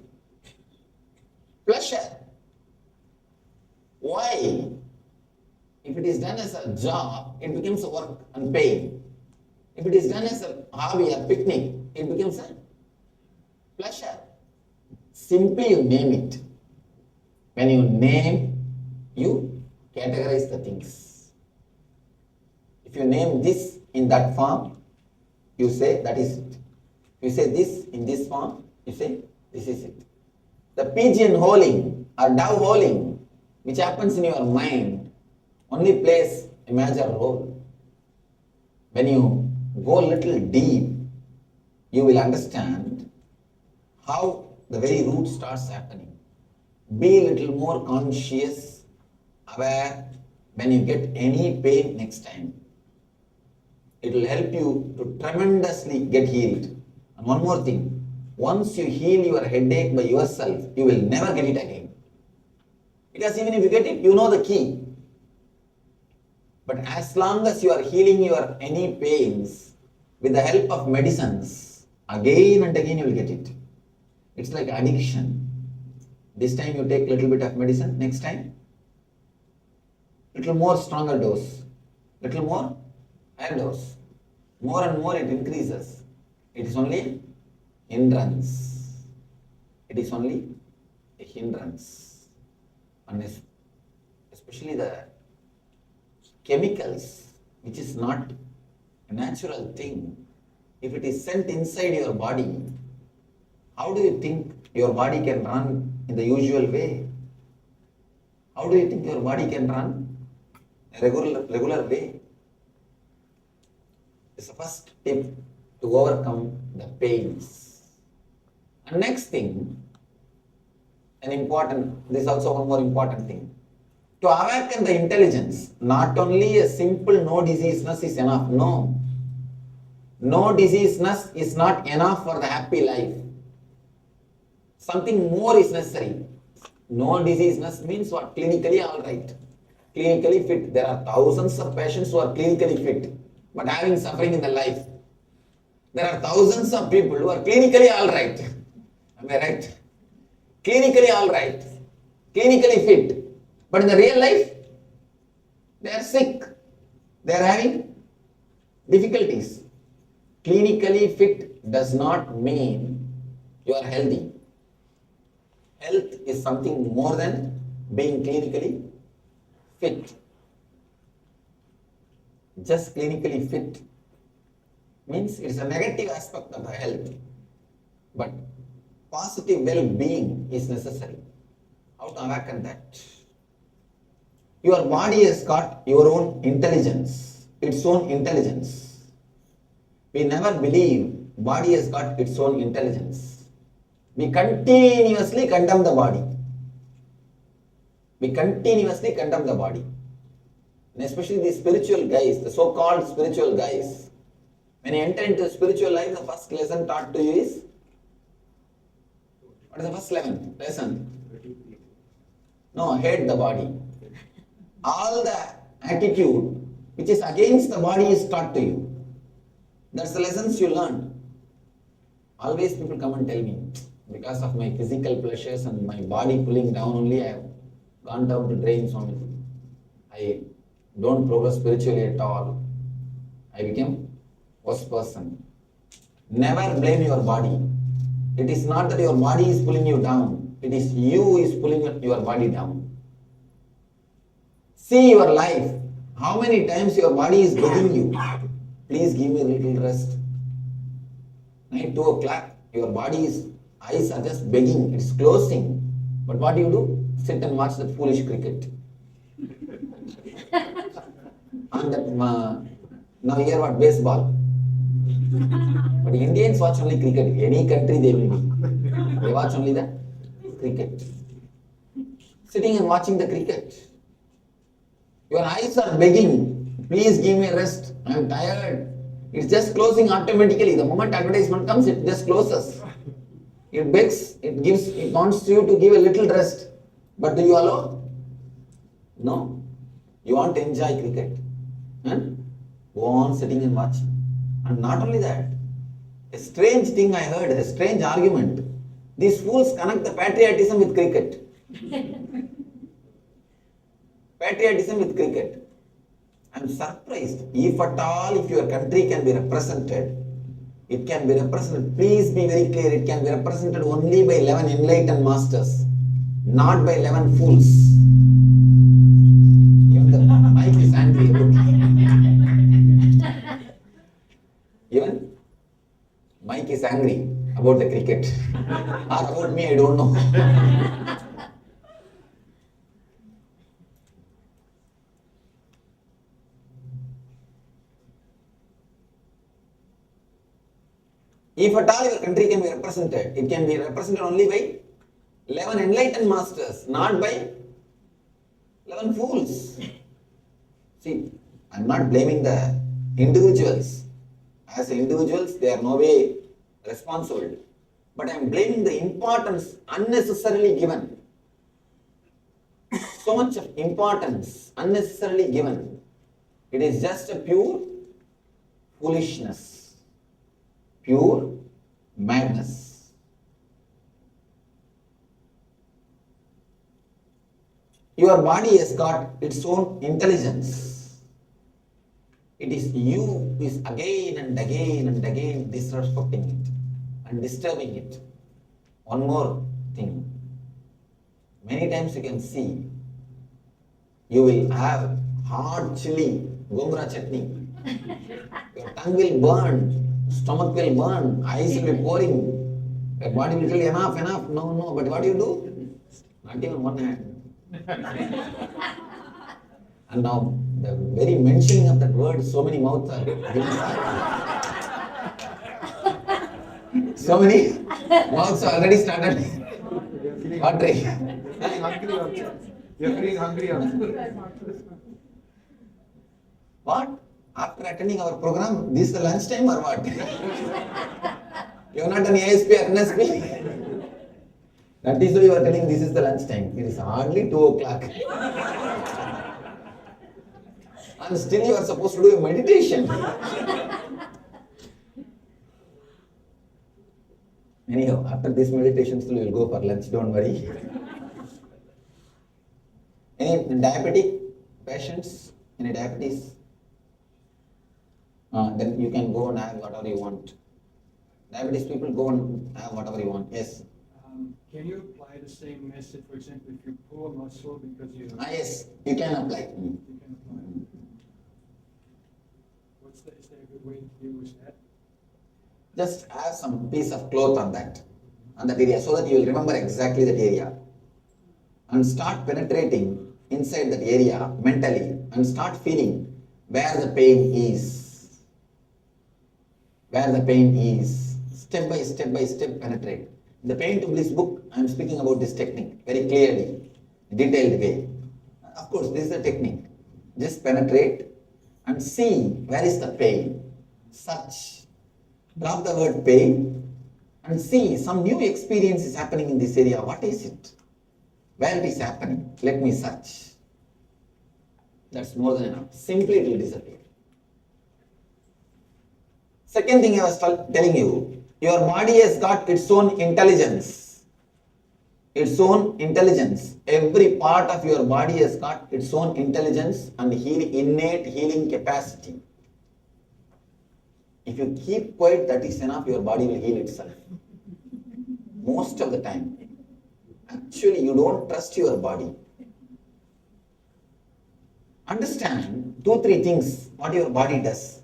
pleasure. Why? If it is done as a job, it becomes a work and pain. If it is done as a hobby or picnic, it becomes a pleasure. Simply you name it. When you name, you categorize the things. If you name this in that form, you say that is it. You say this in this form, you say this is it. The pigeon-holing or dove-holing which happens in your mind only plays a major role. When you go a little deep, you will understand how the very root starts happening. Be a little more conscious, aware when you get any pain next time. It will help you to tremendously get healed. And one more thing, once you heal your headache by yourself, you will never get it again. Because even if you get it, you know the key. But as long as you are healing your any pains with the help of medicines, again and again you will get it. It's like addiction. This time you take little bit of medicine, next time little more stronger dose, little more higher dose. More and more it increases. It is only hindrance. It is only a hindrance. And especially the chemicals, which is not a natural thing, if it is sent inside your body, how do you think your body can run in the usual way? How do you think your body can run a regular way? It's the first tip to overcome the pains. And next thing, this is also one more important thing. To awaken the intelligence, not only a simple no diseaseness is enough. No. No diseaseness is not enough for the happy life. Something more is necessary. No diseaseness means what? Clinically alright. Clinically fit. There are thousands of patients who are clinically fit, but having suffering in their life. There are thousands of people who are clinically alright. Am I right? Clinically alright. Clinically fit. But in the real life, they are sick. They are having difficulties. Clinically fit does not mean you are healthy. Health is something more than being clinically fit. Just clinically fit means it's a negative aspect of health. But positive well-being is necessary. How to awaken that? Your body has got your own intelligence, its own intelligence. We never believe body has got its own intelligence. We continuously condemn the body. We continuously condemn the body. And especially the spiritual guys, the so-called spiritual guys. When you enter into spiritual life, the first lesson taught to you is, what is the first lesson? No, hate the body. All the attitude which is against the body is taught to you. That's the lessons you learn. Always people come and tell me, because of my physical pleasures and my body pulling down only, I have gone down to drain Swami. I don't progress spiritually at all. I became worse person. Never blame your body. It is not that your body is pulling you down. It is you who is pulling your body down. See your life. How many times your body is begging you, please give me a little rest. Night 2 o'clock, your body's eyes are just begging, it's closing. But what do? Sit and watch that foolish cricket. And that, now here what? Baseball. But Indians watch only cricket. Any country they will be. They watch only the cricket. Sitting and watching the cricket. Your eyes are begging, please give me a rest. I am tired. It's just closing automatically. The moment advertisement comes, it just closes. It begs, it wants you to give a little rest. But do you allow? No. You want to enjoy cricket. And go on sitting and watching. And not only that, a strange thing I heard, a strange argument. These fools connect the patriotism with cricket. Patriotism with cricket. I am surprised. If at all, if your country can be represented, it can be represented. Please be very clear, it can be represented only by 11 enlightened masters, not by 11 fools. Even the mic is angry about it. Even Mike is angry about the cricket. Or about me, I don't know. If at all your country can be represented, it can be represented only by 11 enlightened masters, not by 11 fools. See, I am not blaming the individuals. As individuals, they are no way responsible. But I am blaming the importance unnecessarily given. So much of importance unnecessarily given. It is just a pure foolishness. Pure madness. Your body has got its own intelligence. It is you who is again and again and again disrespecting it and disturbing it. One more thing. Many times you can see, you will have hot chili, gomra chutney. Your tongue will burn, stomach will burn, eyes will be pouring. Your body will tell you enough, enough. No, no. But what do you do? Not even one hand. And now the very mentioning of that word, so many mouths are being so many mouths already started watering. Hungry also. You're feeling hungry also. What? After attending our program, this is the lunch time or what? You have not done ASP or NSP? That is why you are telling this is the lunch time. It is hardly 2 o'clock. And still you are supposed to do a meditation. Anyhow, after this meditation, still you will go for lunch, don't worry. Any diabetic patients? Any diabetes? Then you can go and have whatever you want. Diabetes people, go and have whatever you want. Yes. Can you apply the same message, for example, if you pull a muscle because you... Yes, you can apply. You can apply. Is there a good way to use that? Just have some piece of cloth on that area, so that you will remember exactly that area. And start penetrating inside that area mentally and start feeling where the pain is. Where the pain is. Step by step penetrate. In the Pain to Bliss book, I am speaking about this technique very clearly, detailed way. Of course, this is the technique. Just penetrate and see where is the pain. Search. Drop the word pain and see some new experience is happening in this area. What is it? Where it is happening? Let me search. That's more than enough. Simply it will disappear. Second thing I was telling you, your body has got its own intelligence. Its own intelligence. Every part of your body has got its own intelligence and innate healing capacity. If you keep quiet, that is enough, your body will heal itself. Most of the time. Actually, you don't trust your body. Understand 2-3 things what your body does.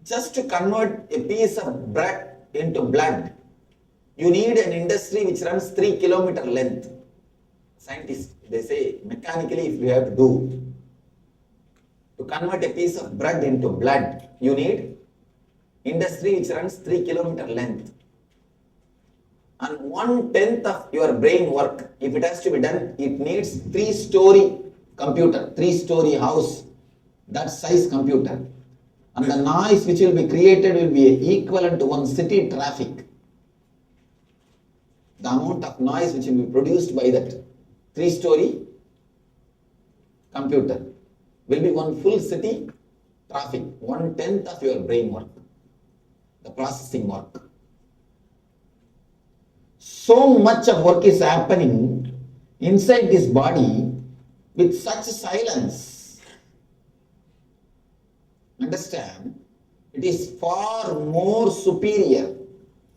Just to convert a piece of bread into blood, you need an industry which runs 3 kilometer length. Scientists, they say mechanically if you have to do, to convert a piece of bread into blood, you need industry which runs 3 kilometer length. And 1/10 of your brain work, if it has to be done, it needs 3-story computer, 3-story house, that size computer. And the noise which will be created will be equivalent to one city traffic. The amount of noise which will be produced by that 3-story computer will be one full city traffic, 1/10 of your brain work, the processing work. So much of work is happening inside this body with such silence. Understand? It is far more superior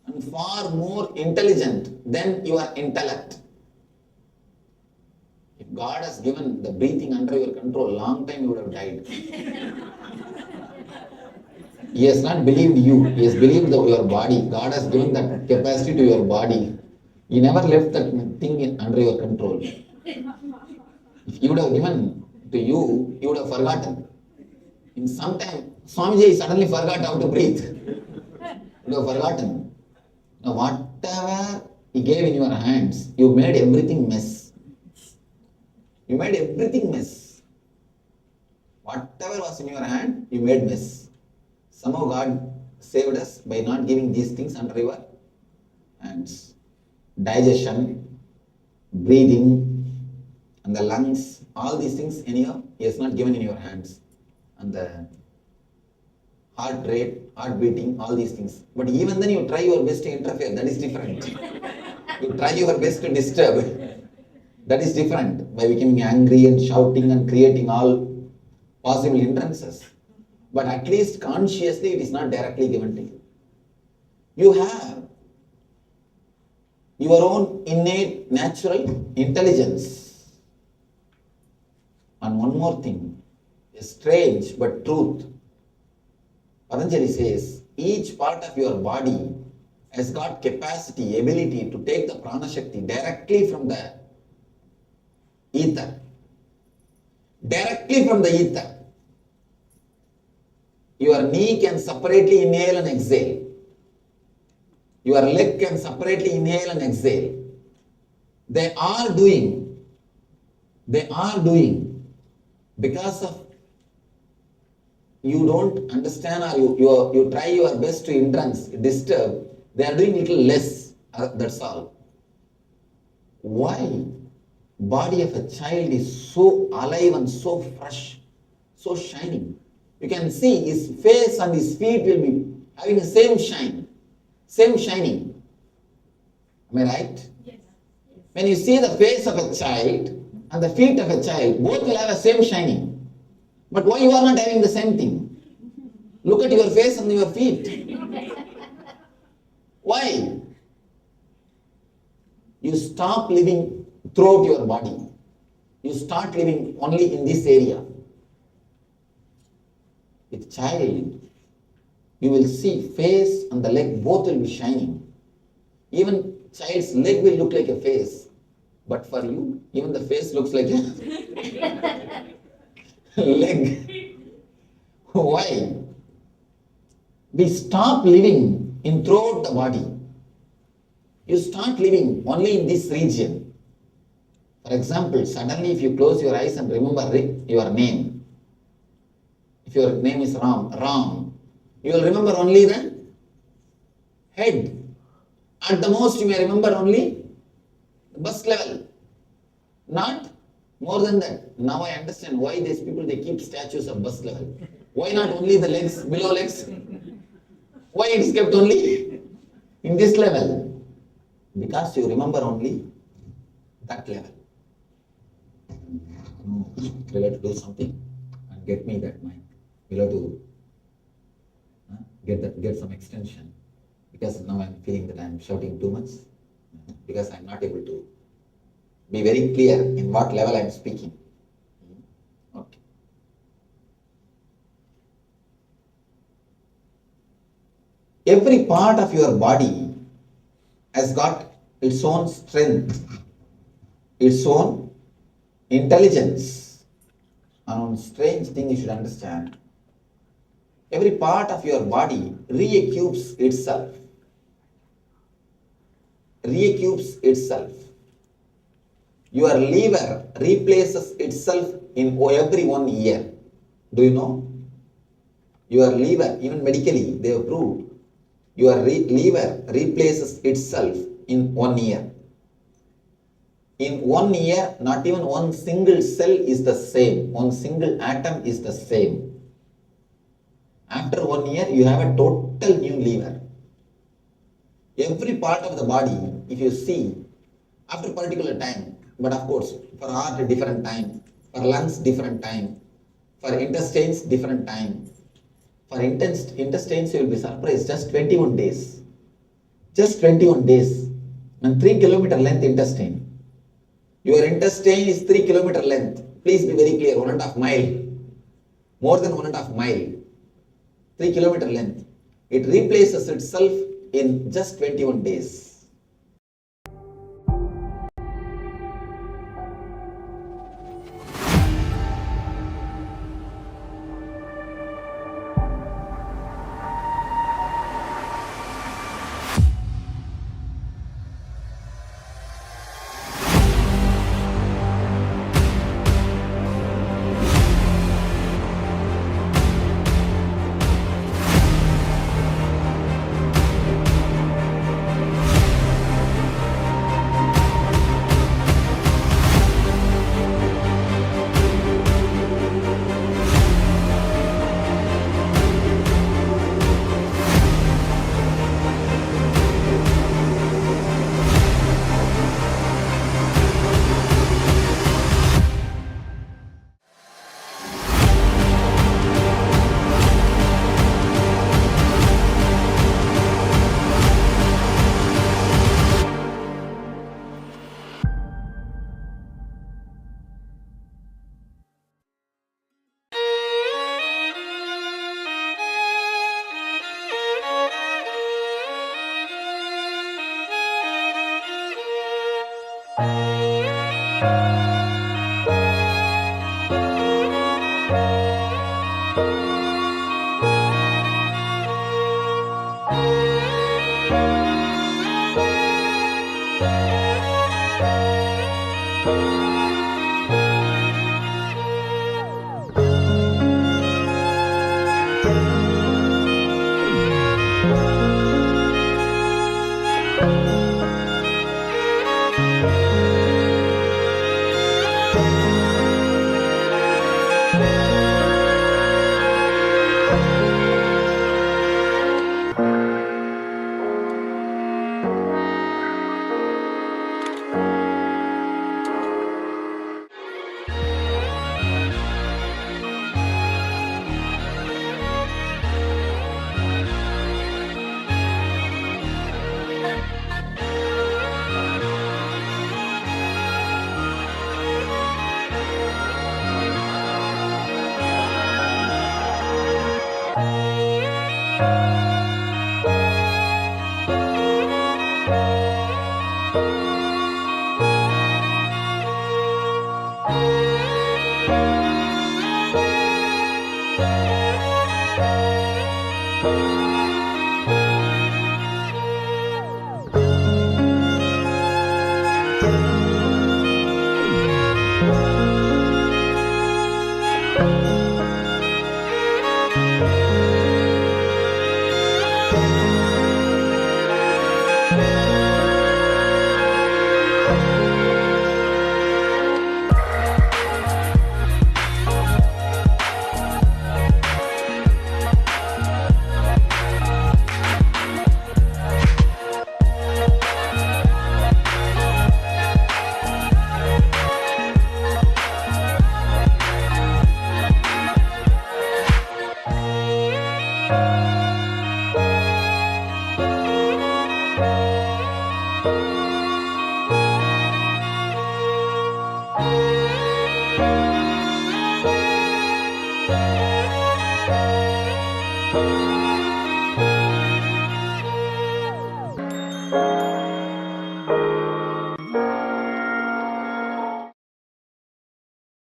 and far more intelligent than your intellect. If God has given the breathing under your control, long time you would have died. He has not believed you, he has believed your body. God has given that capacity to your body. He never left that thing under your control. If he would have given to you, you would have forgotten. In some time, Swamiji suddenly forgot how to breathe. You would have forgotten. Now whatever he gave in your hands, you made everything mess. You made everything mess. Whatever was in your hand, you made mess. Somehow God saved us by not giving these things under your hands. Digestion, breathing, and the lungs, all these things He has not given in your hands. And the heart rate, heart beating, all these things. But even then you try your best to interfere, that is different. You try your best to disturb, that is different, by becoming angry and shouting and creating all possible hindrances. But at least consciously it is not directly given to you. You have your own innate natural intelligence. And one more thing, a strange but truth. Patanjali says, each part of your body has got capacity, ability to take the prana shakti directly from the ether. Directly from the ether. Your knee can separately inhale and exhale. Your leg can separately inhale and exhale. They are doing because of you don't understand, or you try your best to disturb, they are doing little less, that's all. Why? Body of a child is so alive and so fresh, so shining. You can see his face and his feet will be having the same shine, same shining. Am I right? Yes. When you see the face of a child and the feet of a child, both will have the same shining. But why you are not having the same thing? Look at your face and your feet. Why? You stop living throughout your body. You start living only in this area. With child, you will see face and the leg both will be shining. Even child's leg will look like a face. But for you, even the face looks like a leg. Why? We stop living in throughout the body. You start living only in this region. For example, suddenly if you close your eyes and remember your name, if your name is Ram, you will remember only the head. At the most, you may remember only the bust level, not more than that. Now I understand why these people, they keep statues of bust level. Why not only the legs, below legs? Why it is kept only in this level? Because you remember only that level. We'll have to do something and get me that mic. We'll have to get some extension, because now I'm feeling that I'm shouting too much, because I'm not able to be very clear in what level I'm speaking. Okay. Every part of your body has got its own strength, its own intelligence. And one strange thing you should understand. Every part of your body re-equips itself. Re-equips itself. Your liver replaces itself in every 1 year. Do you know? Your liver, even medically, they have proved, your liver replaces itself in 1 year. In 1 year, not even one single cell is the same. One single atom is the same. After 1 year, you have a total new liver. Every part of the body, if you see, after a particular time, but of course, for heart, different time, for lungs, different time, for intestines, different time. For intestines, you will be surprised, just 21 days. Just 21 days. And 3 kilometer length intestine. Your intestine is 3 kilometer length. Please be very clear, 1.5 mile. More than 1.5 mile. 3 kilometer length. It replaces itself in just 21 days.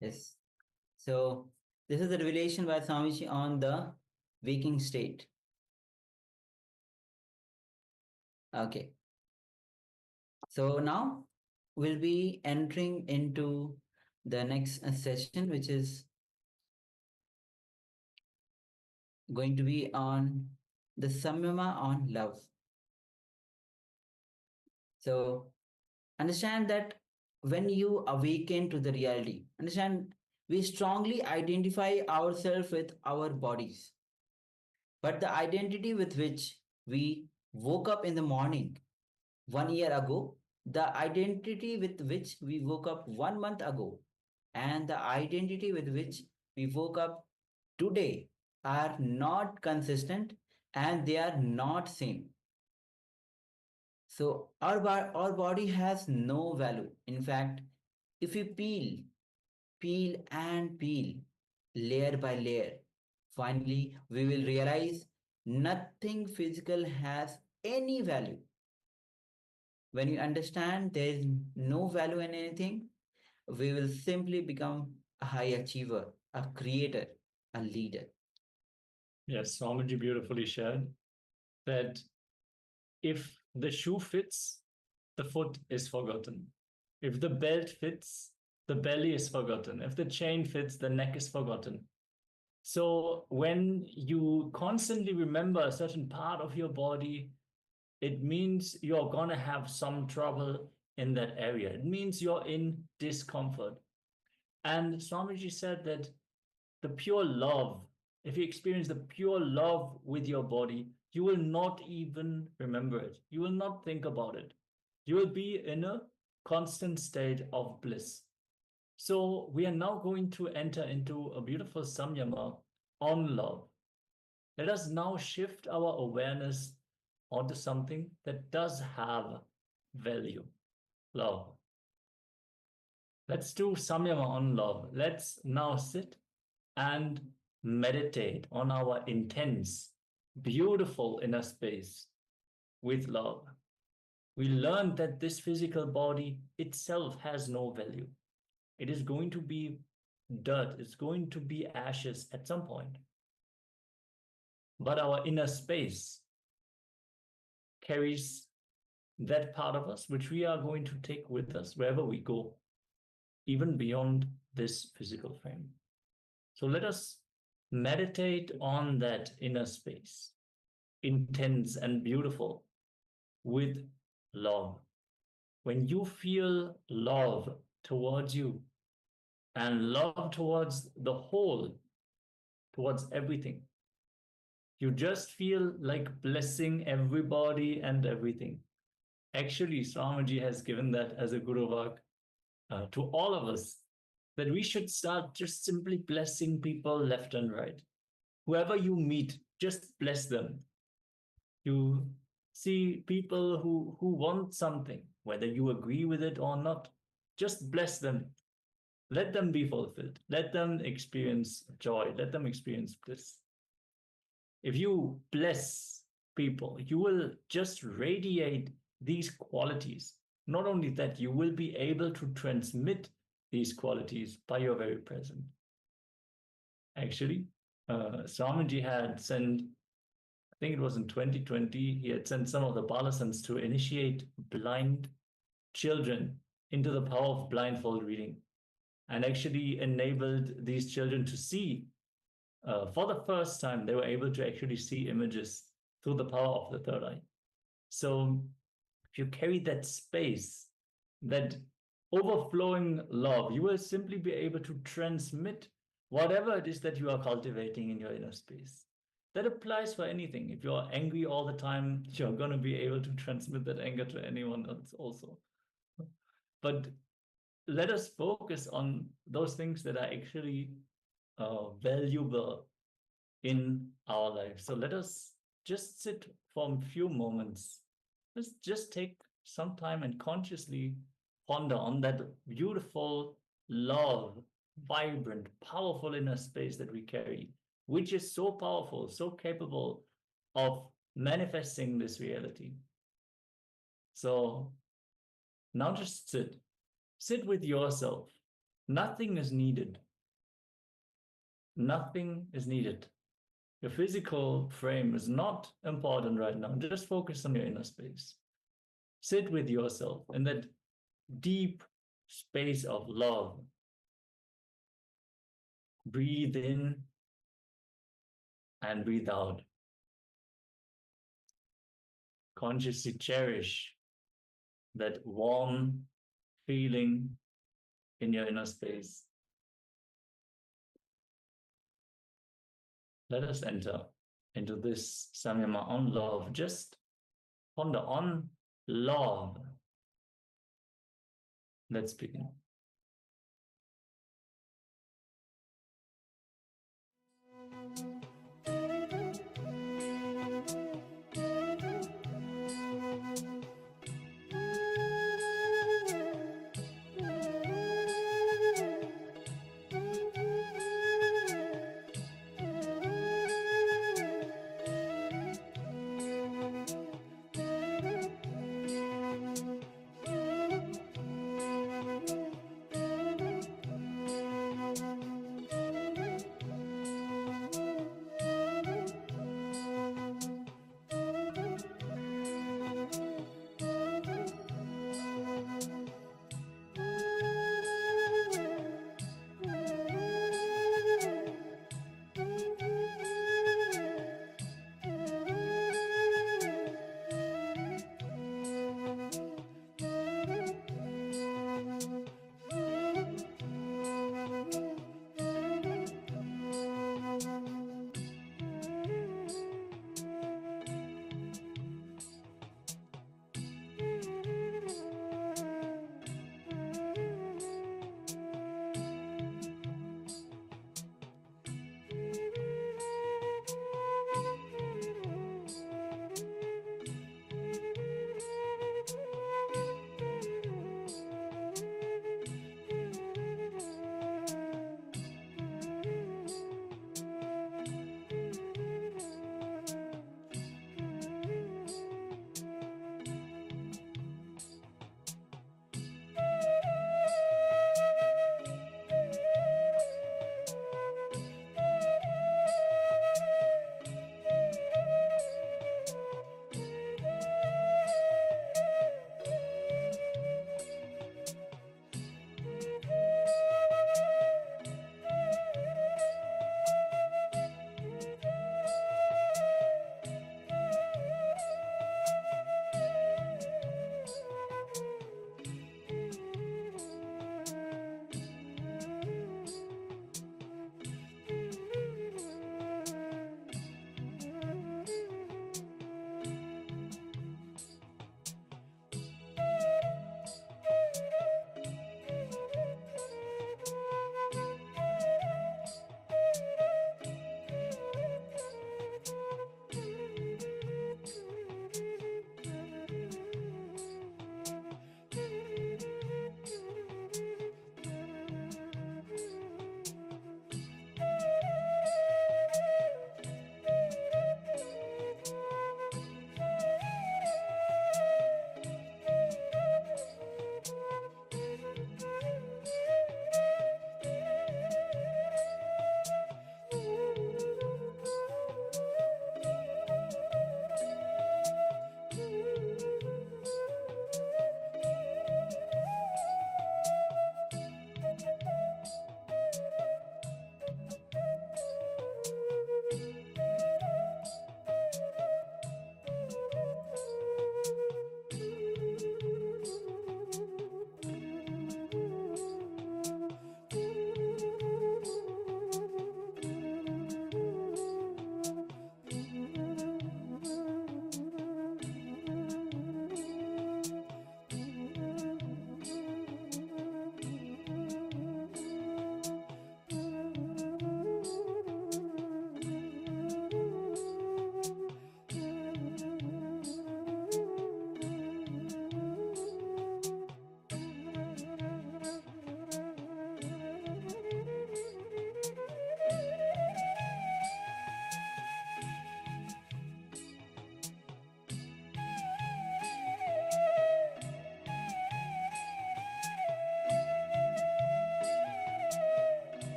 Yes. So this is the revelation by Swamiji on the waking state. Okay. So now we'll be entering into the next session, which is going to be on the Samyama on love. So understand that when you awaken to the reality, understand we strongly identify ourselves with our bodies. But the identity with which we woke up in the morning 1 year ago, the identity with which we woke up 1 month ago, and the identity with which we woke up today are not consistent and they are not same. So our body has no value. In fact, if we peel and peel, layer by layer, finally we will realize nothing physical has any value. When you understand there is no value in anything, we will simply become a high achiever, a creator, a leader. Yes, Swamiji beautifully shared that if the shoe fits, the foot is forgotten. If the belt fits, the belly is forgotten. If the chain fits, the neck is forgotten. So when you constantly remember a certain part of your body, it means you're going to have some trouble in that area. It means you're in discomfort. And Swamiji said that the pure love, if you experience the pure love with your body, you will not even remember it. You will not think about it. You will be in a constant state of bliss. So we are now going to enter into a beautiful samyama on love. Let us now shift our awareness onto something that does have value, love. Let's do samyama on love. Let's now sit and meditate on our intense, beautiful inner space with love. We learned that this physical body itself has no value. It is going to be dirt, it's going to be ashes at some point. But our inner space carries that part of us which we are going to take with us wherever we go, even beyond this physical frame. So let us meditate on that inner space, intense and beautiful, with love. When you feel love towards you and love towards the whole, towards everything, you just feel like blessing everybody and everything. Actually, Swamiji has given that as a Guru Vak to all of us, that we should start just simply blessing people left and right. Whoever you meet, just bless them. You see people who want something, whether you agree with it or not, just bless them. Let them be fulfilled. Let them experience joy. Let them experience bliss. If you bless people, you will just radiate these qualities. Not only that, you will be able to transmit these qualities by your very presence. Actually, Swamiji had sent, I think it was in 2020, he had sent some of the Balasans to initiate blind children into the power of blindfold reading, and actually enabled these children to see. For the first time, they were able to actually see images through the power of the third eye. So if you carry that space, that overflowing love, you will simply be able to transmit whatever it is that you are cultivating in your inner space. That applies for anything. If you're angry all the time, you're going to be able to transmit that anger to anyone else also. But let us focus on those things that are actually valuable in our life. So let us just sit for a few moments. Let's just take some time and consciously ponder on that beautiful, love, vibrant, powerful inner space that we carry, which is so powerful, so capable of manifesting this reality. So now just sit with yourself Nothing is needed. Nothing is needed. Your physical frame is not important right now. Just focus on your inner space. Sit with yourself in that deep space of love. Breathe in and breathe out. Consciously cherish that warm feeling in your inner space. Let us enter into this samyama on love. Just ponder on love. Let's begin.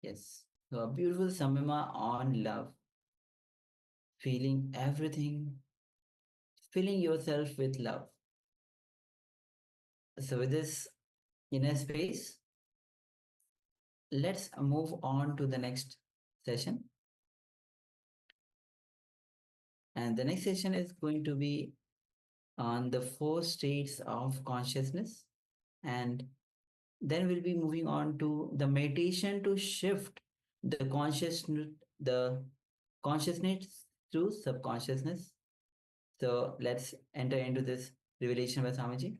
Yes. So a beautiful samima on love, feeling everything, filling yourself with love. So with this inner space, let's move on to the next session. And the next session is going to be on the 4 states of consciousness. And then we'll be moving on to the meditation to shift the consciousness to subconsciousness. So let's enter into this revelation by Swamiji.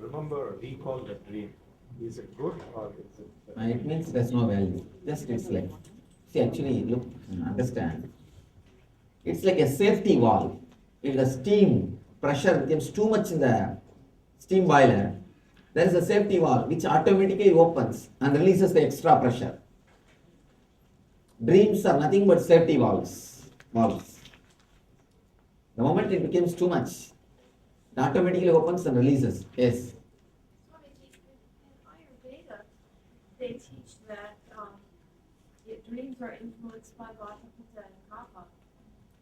Remember, recall the dream. Is it good or is it? It means there's no value. Just it's like, see, actually, look, understand. It's like a safety valve. If the steam pressure becomes too much in the steam boiler, there is a safety valve which automatically opens and releases the extra pressure. Dreams are nothing but safety valves. The moment it becomes too much, it automatically opens and releases. Yes. Swamiji, in Ayurveda, they teach that dreams are influenced by Vata, Pitta, and Kapha.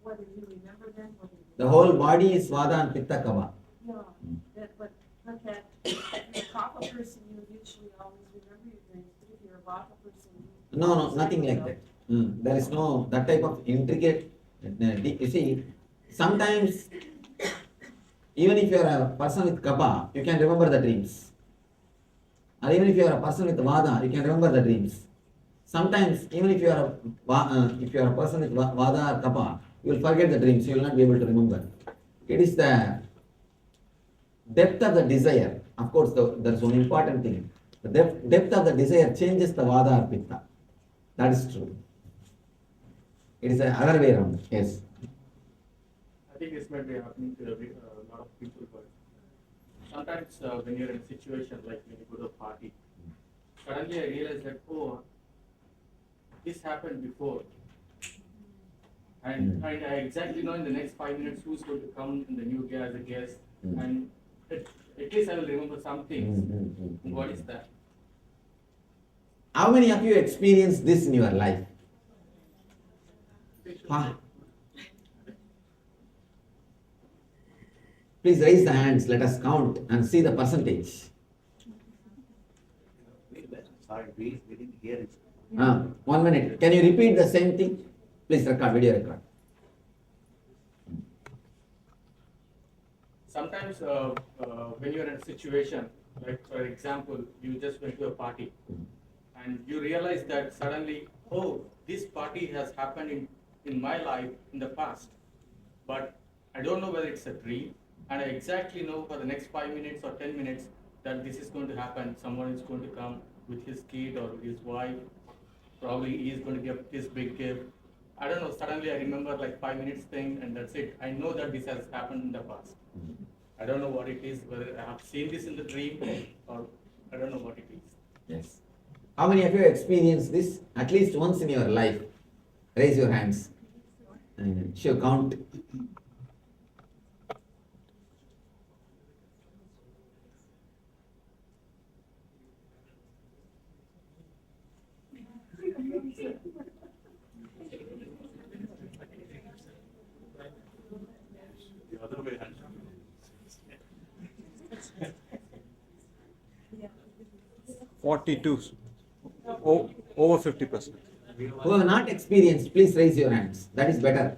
Whether you remember them, whether you The whole body is Vada and Pitta Kava. yeah, but that if you're a Kapha person, you usually always remember your dreams. But if you're a Vata person, you No, always nothing like remember that. There is no that type of intricate. You see, sometimes even if you are a person with Kapha, you can remember the dreams. Or even if you are a person with Vada, you can remember the dreams. Sometimes, even if you are a person with Vada or Kapha, you will forget the dreams. You will not be able to remember. It is the depth of the desire. Of course, there is one important thing. The depth of the desire changes the Vada or Pitta. That is true. It is the other way around. Yes. I think this might be happening to a lot of people, but sometimes when you're in a situation like when you go to a party, suddenly I realize that, oh, this happened before. And I exactly know in the next 5 minutes who's going to come in the new guy as a guest. And at least I will remember some things. What is that? How many of you experienced this in your life? Please raise the hands. Let us count and see the percentage. Sorry, we didn't hear it. 1 minute. Can you repeat the same thing? Please record, video record. Sometimes when you're in a situation, like for example, you just went to a party and you realize that suddenly, oh, this party has happened in my life in the past, but I don't know whether it's a dream, and I exactly know for the next 5 minutes or 10 minutes that this is going to happen. Someone is going to come with his kid or his wife. Probably he is going to give this big gift. I don't know, suddenly I remember like 5 minutes thing and that's it. I know that this has happened in the past. I don't know what it is, whether I have seen this in the dream or I don't know what it is. Yes. How many of you experienced this at least once in your life? Raise your hands. Show count. The other way around. Over 50%. Who have not experienced, please raise your hands. That is better.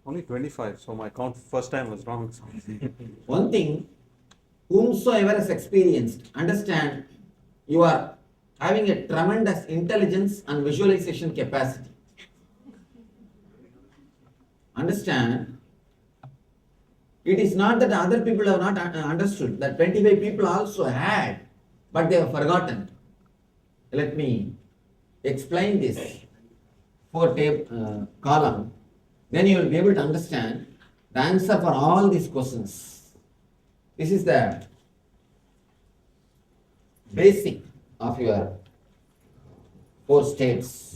Only 25, so my count first time was wrong. One thing, whomsoever has experienced, understand you are having a tremendous intelligence and visualization capacity. Understand, It is not that other people have not understood, that 25 people also had, but they have forgotten. Let me explain this column, then you will be able to understand the answer for all these questions. This is the basic of your 4 states.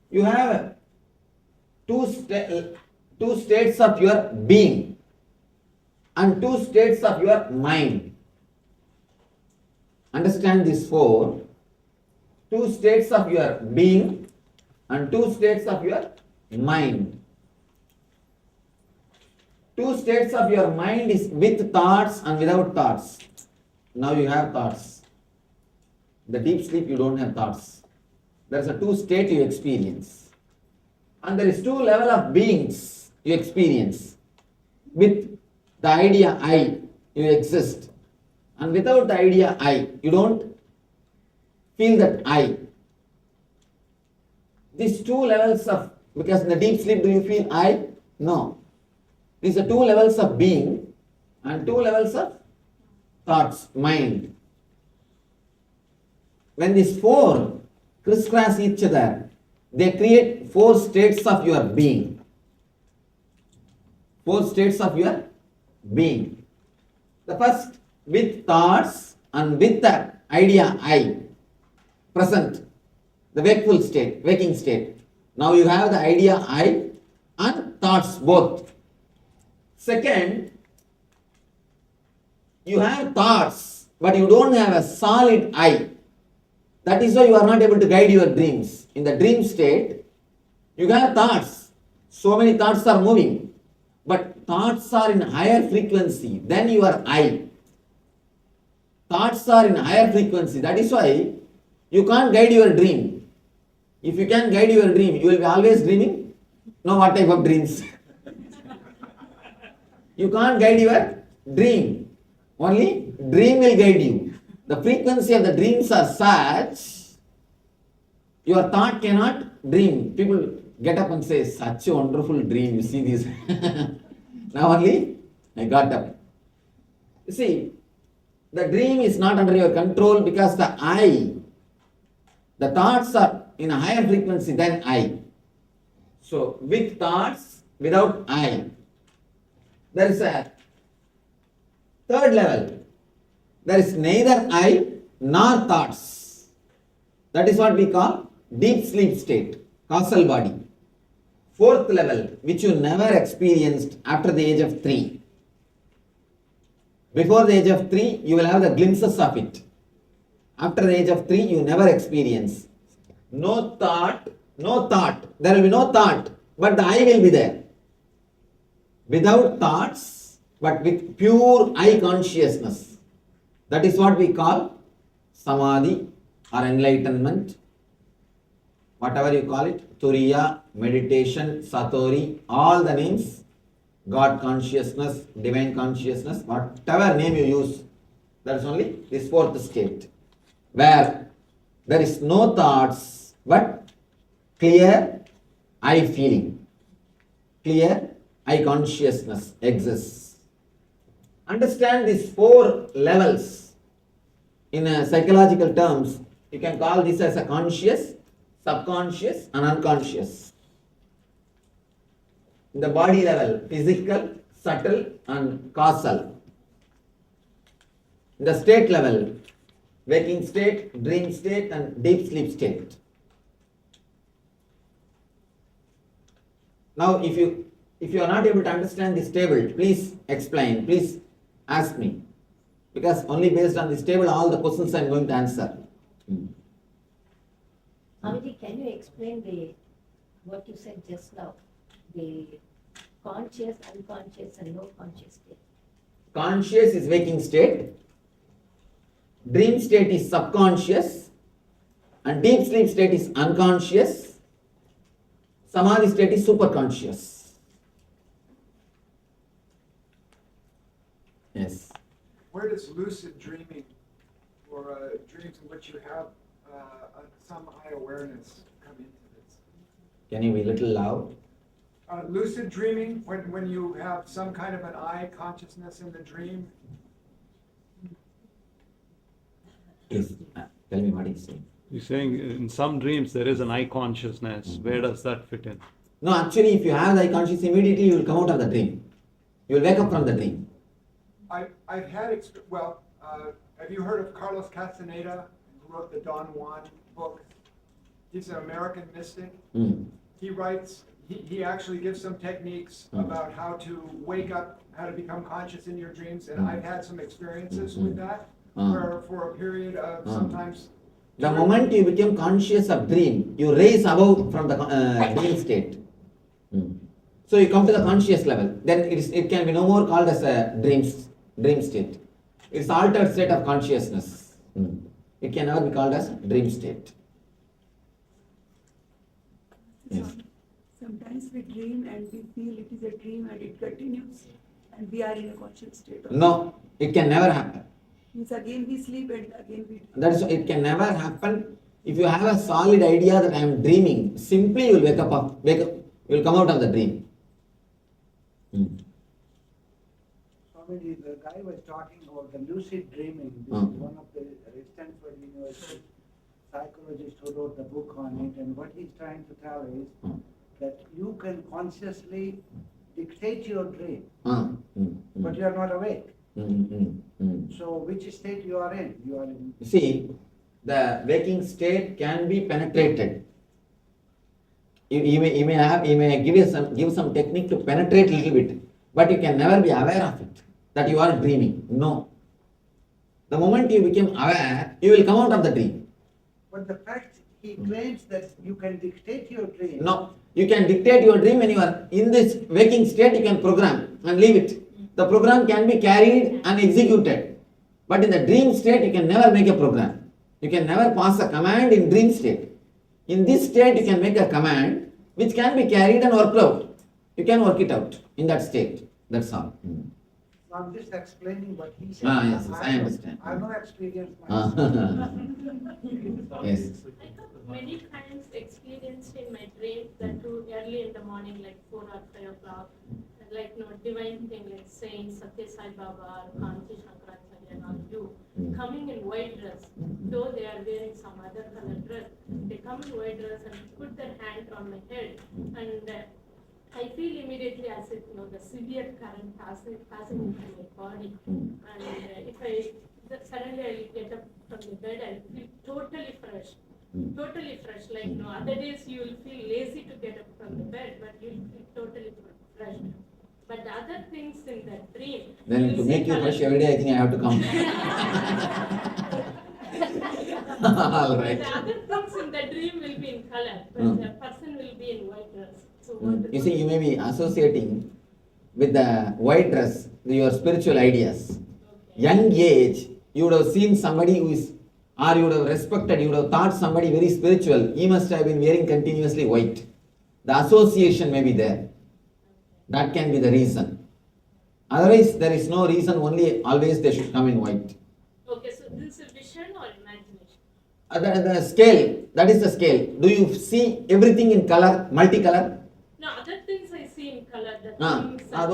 You have two states of your being and 2 states of your mind. Understand these 4. 2 states of your being and 2 states of your mind. 2 states of your mind is with thoughts and without thoughts. Now you have thoughts. In the deep sleep you don't have thoughts. There is a 2 state you experience. And there is 2 level of beings you experience. With the idea I, you exist. And without the idea I, you don't feel that I. These 2 levels of, because in the deep sleep do you feel I? No. These are 2 levels of being and 2 levels of thoughts, mind. When these 4 crisscross each other, they create 4 states of your being. 4 states of your being. The first, with thoughts and with the idea I, present, the wakeful state, waking state. Now you have the idea I and thoughts both. Second, you have thoughts, but you don't have a solid I. That is why you are not able to guide your dreams. In the dream state, you have thoughts. So many thoughts are moving. But thoughts are in higher frequency than your I. Thoughts are in higher frequency. That is why you can't guide your dream. If you can guide your dream, you will be always dreaming. No, what type of dreams? You can't guide your dream. Only dream will guide you. The frequency of the dreams are such, your thought cannot dream. People get up and say, such a wonderful dream, you see this. Now only I got up. You see, the dream is not under your control because the I, the thoughts are in a higher frequency than I. So with thoughts, without I. There is a 3rd level. There is neither I nor thoughts. That is what we call deep sleep state, causal body. 4th level, which you never experienced after the age of 3. Before the age of 3, you will have the glimpses of it. After the age of 3, you never experience. No thought, no thought. There will be no thought, but the I will be there. Without thoughts, but with pure I consciousness. That is what we call samadhi or enlightenment. Whatever you call it, turiya, meditation, satori, all the names, God consciousness, divine consciousness, whatever name you use, that is only this 4th state, where there is no thoughts, but clear I feeling, clear I consciousness exists. Understand these 4 levels. In psychological terms, you can call this as a conscious, subconscious and unconscious. In the body level, physical, subtle and causal. In the state level, waking state, dream state and deep sleep state. Now if you are not able to understand this table, please explain, please ask me. Because only based on this table all the questions I am going to answer. Swamiji, can you explain what you said just now? The conscious, unconscious and no conscious state. Conscious is waking state. Dream state is subconscious. And deep sleep state is unconscious. Samadhi state is superconscious. where does lucid dreaming or dreams in which you have some eye awareness come into this? Can you be a little loud? Lucid dreaming, when you have some kind of an eye consciousness in the dream. Please, tell me what he's saying. You're saying in some dreams there is an eye consciousness. Where does that fit in? No, actually, if you have the eye consciousness, immediately you will come out of the dream. You will wake up from the dream. I've had, have you heard of Carlos Castaneda, who wrote the Don Juan book? He's an American mystic. He writes, he actually gives some techniques about how to wake up, how to become conscious in your dreams, and I've had some experiences with that, where for a period of sometimes... The moment you become conscious of dream, you raise above from the dream state. So you come to the conscious level. Then it can be no more called as a dream state. It's altered state of consciousness. It can never be called as dream state. Yes. Sometimes we dream and we feel it is a dream and it continues and we are in a conscious state. No, it can never happen. Means again we sleep and again we dream. That is, it can never happen. If you have a solid idea that I am dreaming, simply you will wake up, you will come out of the dream. Swamiji, the guy was talking about the lucid dreaming. This is one of the Stanford University psychologists who wrote the book on it, and what he's trying to tell is that you can consciously dictate your dream, but you are not awake. So which state you are in? You are in. See, the waking state can be penetrated. You may give some technique to penetrate a little bit, but you can never be aware of it, that you are dreaming. No. The moment you become aware, you will come out of the dream. But the fact he claims that you can dictate your dream. No, you can dictate your dream when you are in this waking state. You can program and leave it. The program can be carried and executed, but in the dream state, you can never make a program. You can never pass a command in dream state. In this state, you can make a command which can be carried and worked out. You can work it out in that state. That's all. So I'm just explaining what he said. Yes, I understand. I have no experience myself. Yes. I have many times experienced in my dreams that too early in the morning, like 4 or 5 o'clock, like divine thing, like saying Satya Sai Baba or Kanti Shankaracharya and all you, coming in white dress, though they are wearing some other color dress, they come in white dress and put their hand on my head, and I feel immediately as if the severe current passing into my body, and if suddenly I get up from the bed, I feel totally fresh. Totally fresh, like other days you will feel lazy to get up from the bed, but you will feel totally fresh. But the other things in that dream. Then to make you fresh every day, I think I have to come. All right. The other things in the dream will be in color, but the person will be in white dress. So You see, you may be associating with the white dress your spiritual ideas. Young age, you would have seen somebody who is, or you would have respected, you would have thought somebody very spiritual, he must have been wearing continuously white. The association may be there. That can be the reason. Otherwise, there is no reason, only always they should come in white. Okay, so this is vision or imagination? The scale, that is the scale. Do you see everything in color, multicolor? No, other things I see in color.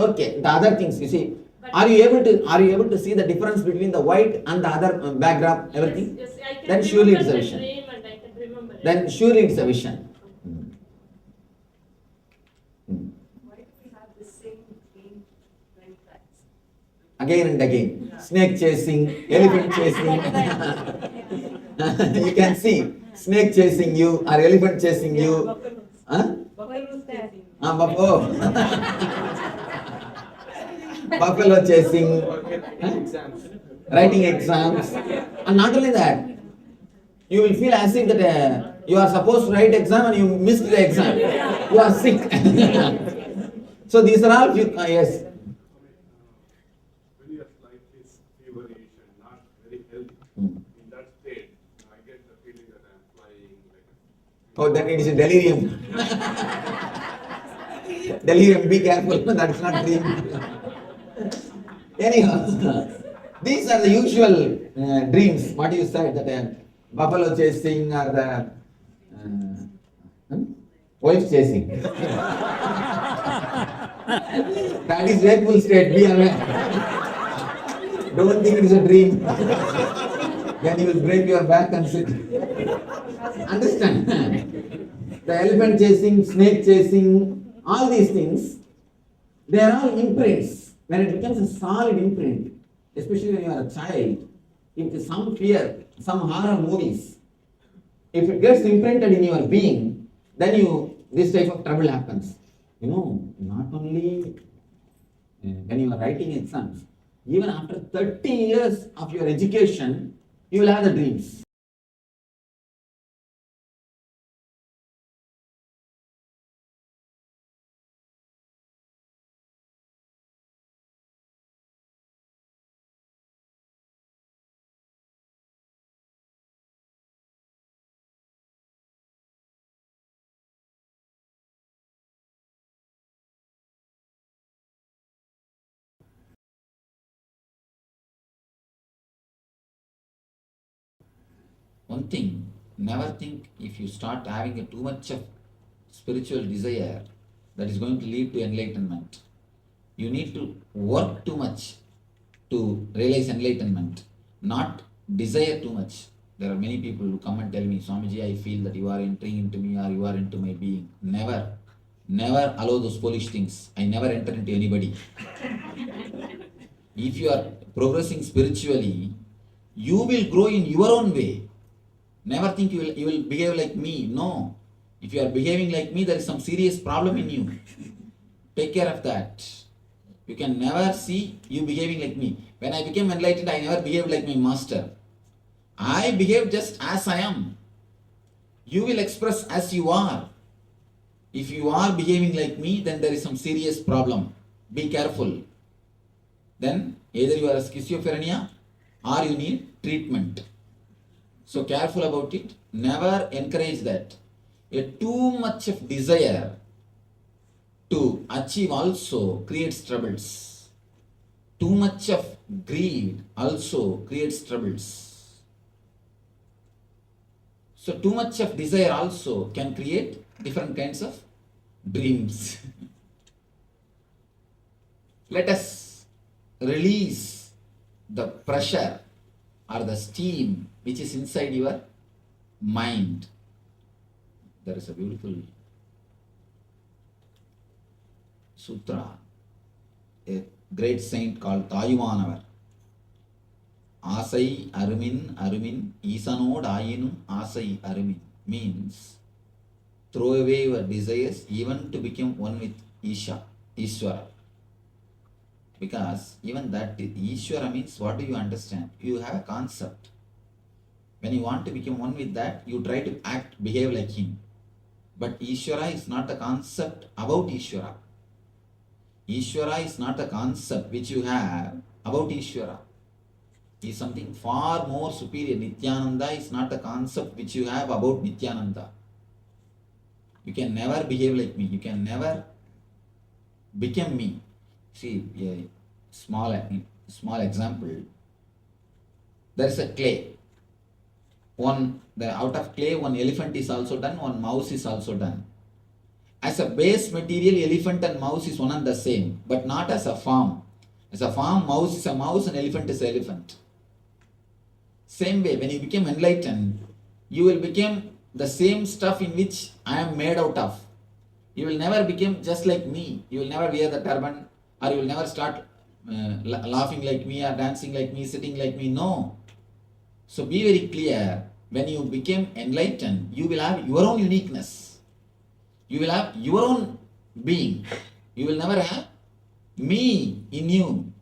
Okay, the other things, you see. Are you able to see the difference between the white and the other background, everything? Yes, I can Then surely it's a remember vision. the dream and I can remember it. Then surely it's a vision. Why do we have the same dream many times? Again and again. Snake chasing, elephant chasing. You can see snake chasing you or elephant chasing you. Buffaloes there. Buffalo chasing, writing exams. And not only that, you will feel as if that you are supposed to write exam and you missed the exam. You are sick. So these are all few, yes. When you are slightly feverish and not very healthy, in that state, I get the feeling that I am flying like a... Oh, then it is a delirium. Delirium, be careful, that is not dream. Anyhow, These are the usual dreams. What you said, that buffalo chasing or the wife chasing. That is wakeful state. Be aware. Don't think it is a dream. Then you will break your back and sit. Understand? The elephant chasing, snake chasing, all these things, they are all imprints. When it becomes a solid imprint, especially when you are a child, if some fear, some horror movies, if it gets imprinted in your being, then this type of trouble happens. Not only when you are writing exams, even after 30 years of your education, you will have the dreams. One thing, never think if you start having too much of spiritual desire, that is going to lead to enlightenment. You need to work too much to realize enlightenment, not desire too much. There are many people who come and tell me, Swamiji, I feel that you are entering into me or you are into my being. Never allow those foolish things. I never enter into anybody. If you are progressing spiritually, you will grow in your own way. Never think you will behave like me. No. If you are behaving like me, there is some serious problem in you. Take care of that. You can never see you behaving like me. When I became enlightened, I never behaved like my master. I behave just as I am. You will express as you are. If you are behaving like me, then there is some serious problem. Be careful. Then either you are a schizophrenia or you need treatment. So careful about it. Never encourage that. Too much of desire to achieve also creates troubles. Too much of greed also creates troubles. So too much of desire also can create different kinds of dreams. Let us release the pressure or the steam which is inside your mind. There is a beautiful sutra, a great saint called Tayuvanavar. Asai arumin isanod ayinum asai arumin means throw away your desires even to become one with Ishvara. Because even that Ishvara means, what do you understand? You have a concept. When you want to become one with that, you try to behave like him. But Ishvara is not the concept about Ishvara. Ishvara is not the concept which you have about Ishvara. He is something far more superior. Nithyananda is not the concept which you have about Nithyananda. You can never behave like me. You can never become me. See, a small example. There is a clay. Out of clay, one elephant is also done, one mouse is also done. As a base material, elephant and mouse is one and the same, but not as a form. As a form, mouse is a mouse and elephant is an elephant. Same way, when you become enlightened, you will become the same stuff in which I am made out of. You will never become just like me. You will never wear the turban, or you will never start laughing like me or dancing like me, sitting like me. No. So be very clear. When you become enlightened, you will have your own uniqueness. You will have your own being. You will never have me in you.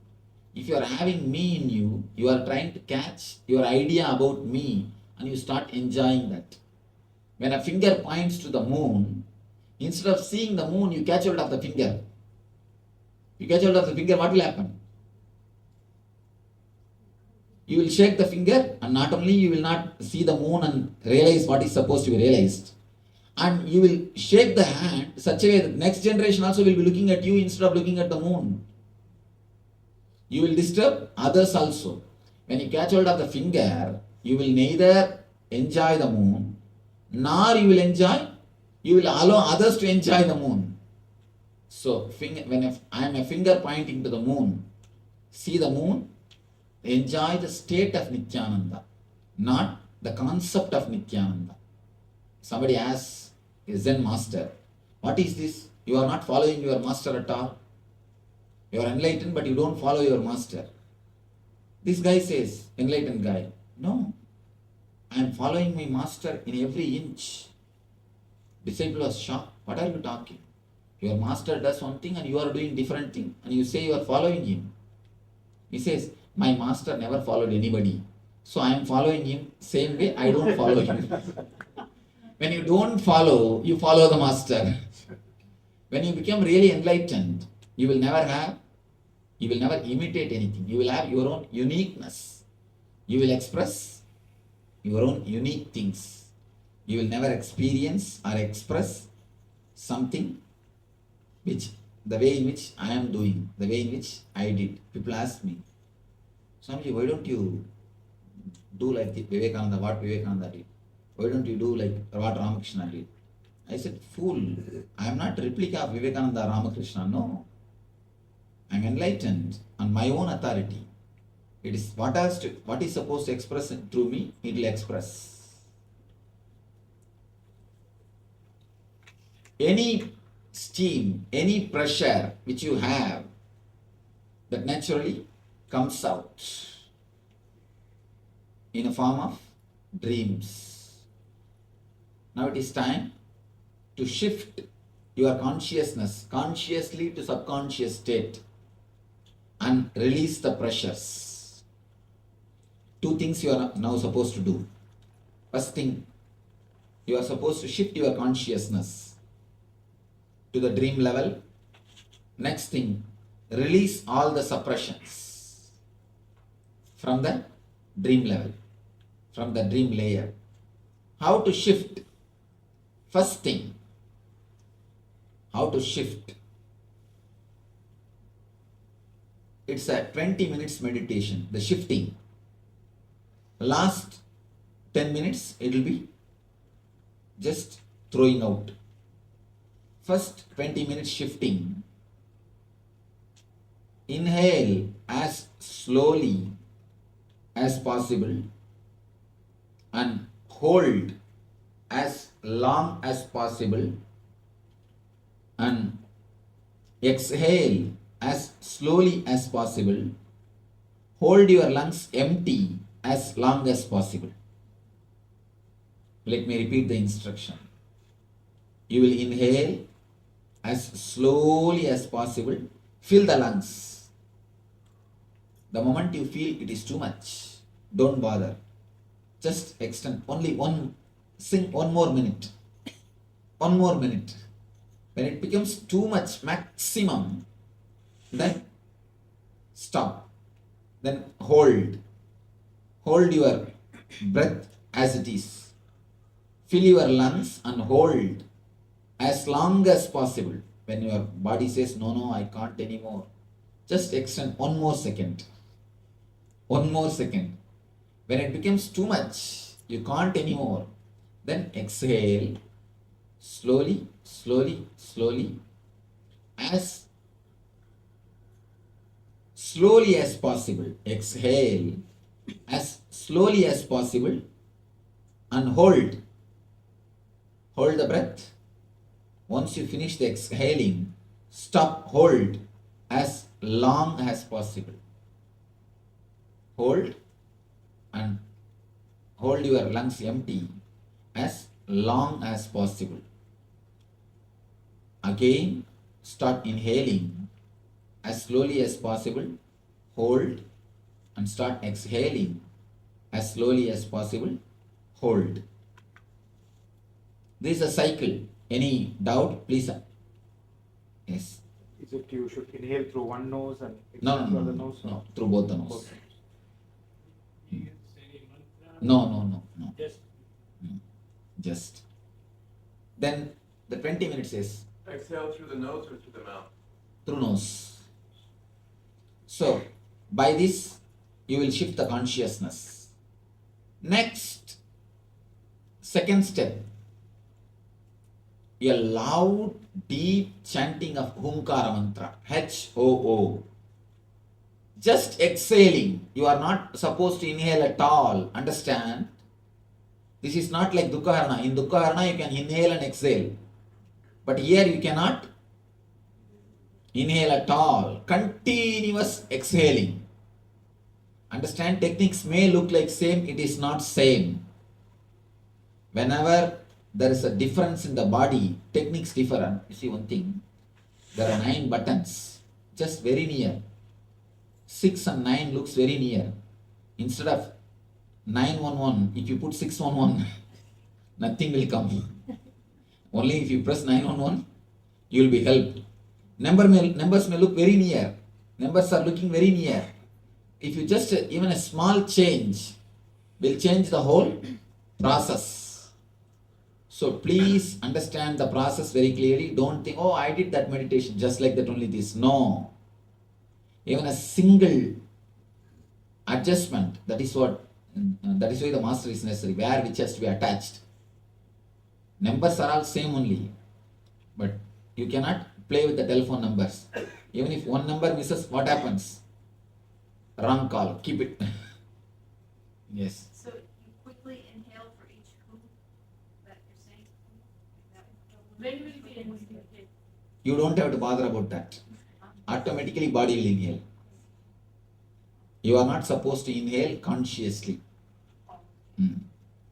If you are having me in you, you are trying to catch your idea about me and you start enjoying that. When a finger points to the moon, instead of seeing the moon, you catch hold of the finger. You catch hold of the finger, what will happen? You will shake the finger, and not only you will not see the moon and realize what is supposed to be realized, and you will shake the hand such a way that next generation also will be looking at you instead of looking at the moon. You will disturb others also. When you catch hold of the finger, you will neither enjoy the moon, nor you will allow others to enjoy the moon. So, when I am a finger pointing to the moon, see the moon, enjoy the state of Nithyananda, not the concept of Nithyananda. Somebody asks a Zen master, what is this? You are not following your master at all. You are enlightened, but you don't follow your master. This guy says, enlightened guy, no, I am following my master in every inch. Disciple was shocked. What are you talking? Your master does one thing and you are doing different thing, and you say you are following him. He says, my master never followed anybody, so I am following him same way I don't follow him. When you don't follow, you follow the master. When you become really enlightened, you will never imitate anything. You will have your own uniqueness. You will express your own unique things. You will never experience or express something which the way in which I am doing, the way in which I did. People ask me, Swamiji, why don't you do like Vivekananda, what Vivekananda did? Why don't you do like what Ramakrishna did? I said, fool, I am not a replica of Vivekananda or Ramakrishna, no. I am enlightened on my own authority. It is what is supposed to express through me, it will express. Any steam, any pressure which you have, that naturally comes out in a form of dreams. Now it is time to shift your consciousness consciously to subconscious state and release the pressures. Two things you are now supposed to do. First thing, you are supposed to shift your consciousness to the dream level. Next thing, release all the suppressions from the dream level, from the dream layer. How to shift? First thing, how to shift? It's a 20 minutes meditation, the shifting. Last 10 minutes, it will be just throwing out. First 20 minutes shifting. Inhale as slowly as possible and hold as long as possible and exhale as slowly as possible. Hold your lungs empty as long as possible. Let me repeat the instruction. You will inhale as slowly as possible. Fill the lungs. The moment you feel it is too much, don't bother. Just extend sing one more minute. One more minute. When it becomes too much, maximum, then stop. Then hold. Hold your breath as it is. Fill your lungs and hold as long as possible. When your body says, no, I can't anymore, just extend one more second. One more second. When it becomes too much, you can't anymore, then exhale slowly, slowly, slowly, as slowly as possible. Exhale as slowly as possible and hold. Hold the breath. Once you finish the exhaling, stop, hold as long as possible. Hold and hold your lungs empty as long as possible. Again, start inhaling as slowly as possible. Hold and start exhaling as slowly as possible. Hold. This is a cycle. Any doubt, please? Yes. Is it you should inhale through one nose and No, exhale through the nose? no, through both the nose. Both. No. Just. Then the 20 minutes is Exhale through the nose or through the mouth? through nose. So, by this you will shift the consciousness. Next, second step, a loud, deep chanting of Humkara mantra, H-O-O. Just exhaling. You are not supposed to inhale at all. Understand? This is not like Dukkhaharana. In Dukkhaharana, you can inhale and exhale. But here you cannot inhale at all. Continuous exhaling. Understand? Techniques may look like same. It is not same. Whenever there is a difference in the body, techniques differ. You see one thing. There are 9 buttons. Just very near. 6 and 9 looks very near. Instead of 911, if you put 611, nothing will come. Only if you press 911, you will be helped. Numbers may look very near. Numbers are looking very near. If you just, even a small change will change the whole process. So please understand the process very clearly. Don't think, oh, I did that meditation just like that, only this. No. Even a single adjustment, that is why the master is necessary, where which has to be attached. Numbers are all same only, but you cannot play with the telephone numbers. Even if one number misses, what happens? Wrong call, keep it. Yes. So you quickly inhale for each who that you're saying? When will we inhale? You don't have to bother about that. Automatically body will inhale. You are not supposed to inhale consciously.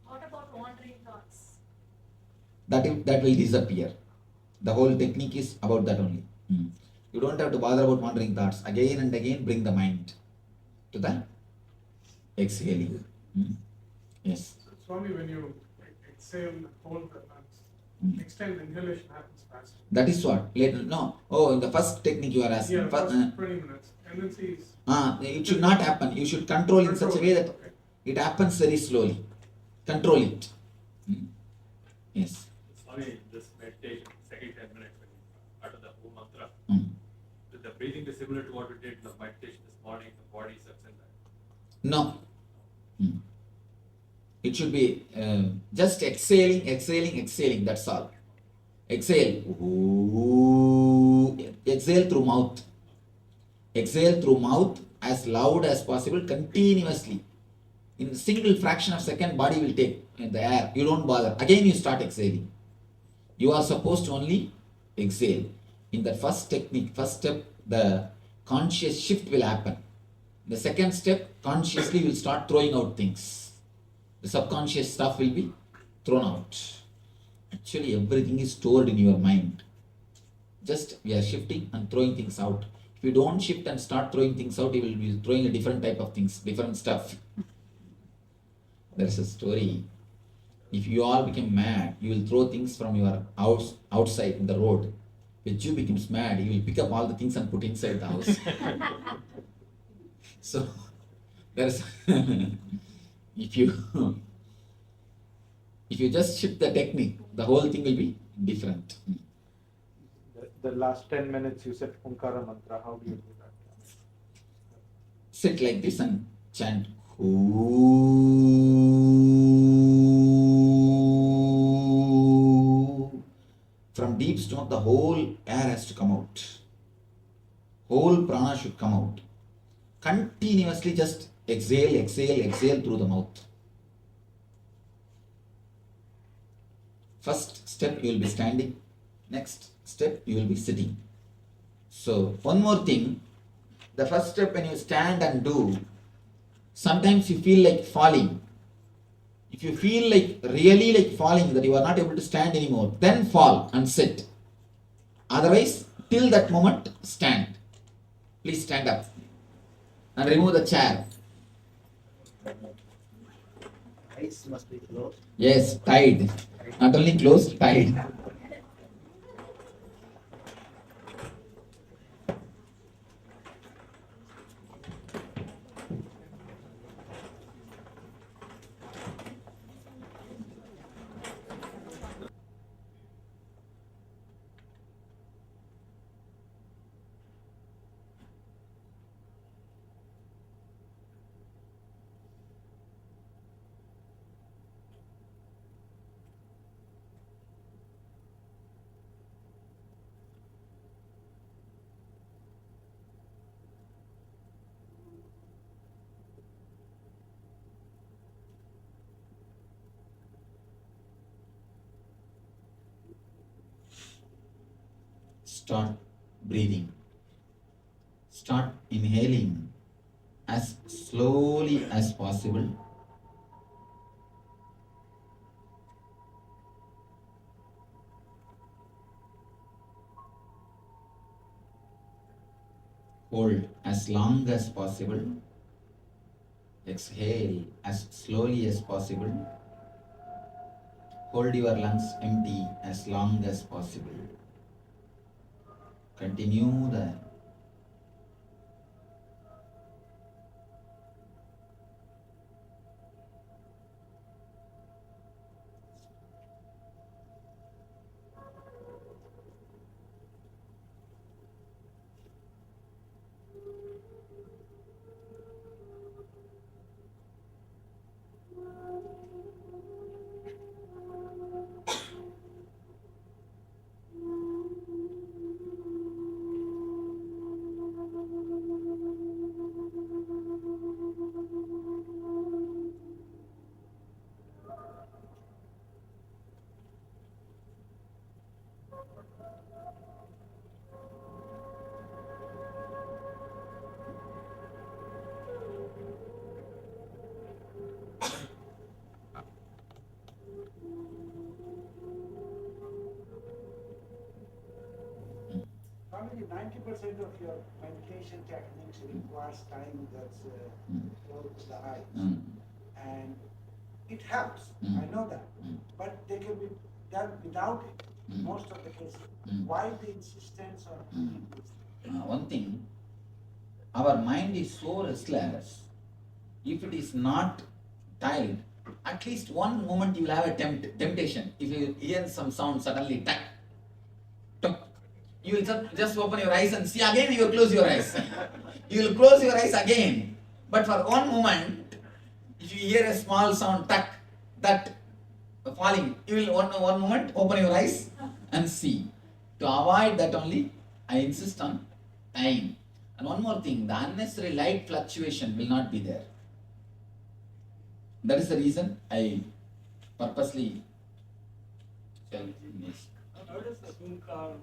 What about wandering thoughts? That will disappear. The whole technique is about that only. You don't have to bother about wandering thoughts. Again and again bring the mind to the exhaling. Yes. So, Swami, when you exhale, hold the lungs, next time the inhalation happens faster. That is what? No. Oh, in the first technique you are asking. Yeah, first 20 minutes. Tendency is... It should not happen. You should control in such a way that it happens very slowly. Control it. Yes. Swami, this meditation, second 10 minutes, when you utter the Om mantra, the breathing is similar to what we did in the meditation this morning, the body sets in that. No. It should be just exhaling, that's all. Exhale. Exhale through mouth. Exhale through mouth as loud as possible, continuously. In a single fraction of a second, body will take the air. You don't bother. Again, you start exhaling. You are supposed to only exhale. In the first technique, first step, the conscious shift will happen. The second step, consciously will start throwing out things. The subconscious stuff will be thrown out. Actually, everything is stored in your mind. Just we are shifting and throwing things out. If you don't shift and start throwing things out, you will be throwing a different type of things, different stuff. There is a story. If you all become mad, you will throw things from your house outside in the road. When you becomes mad, you will pick up all the things and put inside the house. So, there's if you just shift the technique, the whole thing will be different. The last 10 minutes you said Omkara mantra. How do you do that? Sit like this and chant. From deep stomach, the whole air has to come out. Whole prana should come out. Continuously just exhale through the mouth. First step, you will be standing. Next step, you will be sitting. So, one more thing. The first step, when you stand and do, sometimes you feel like falling. If you feel like really like falling, that you are not able to stand anymore, then fall and sit. Otherwise, till that moment, stand. Please stand up and remove the chair. Eyes must be closed. Yes, tied. Not only closed, tied. start breathing. Start inhaling as slowly as possible. Hold as long as possible. Exhale as slowly as possible. Hold your lungs empty as long as possible. Continue the Probably 90% of your meditation techniques requires time that's close to the eyes. And it helps, I know that. But they can be done without it, most of the cases. Why the insistence on doing this? one thing, our mind is so restless. If it is not tired, at least one moment you will have a temptation. If you hear some sound suddenly, tuck, tuck, you will just open your eyes and see again. You will close your eyes. You will close your eyes again. But for one moment, if you hear a small sound, tuck, that falling, you will one moment open your eyes and see. To avoid that only, I insist on time. And one more thing, the unnecessary light fluctuation will not be there. That is the reason I purposely tell this. How does the Hunkar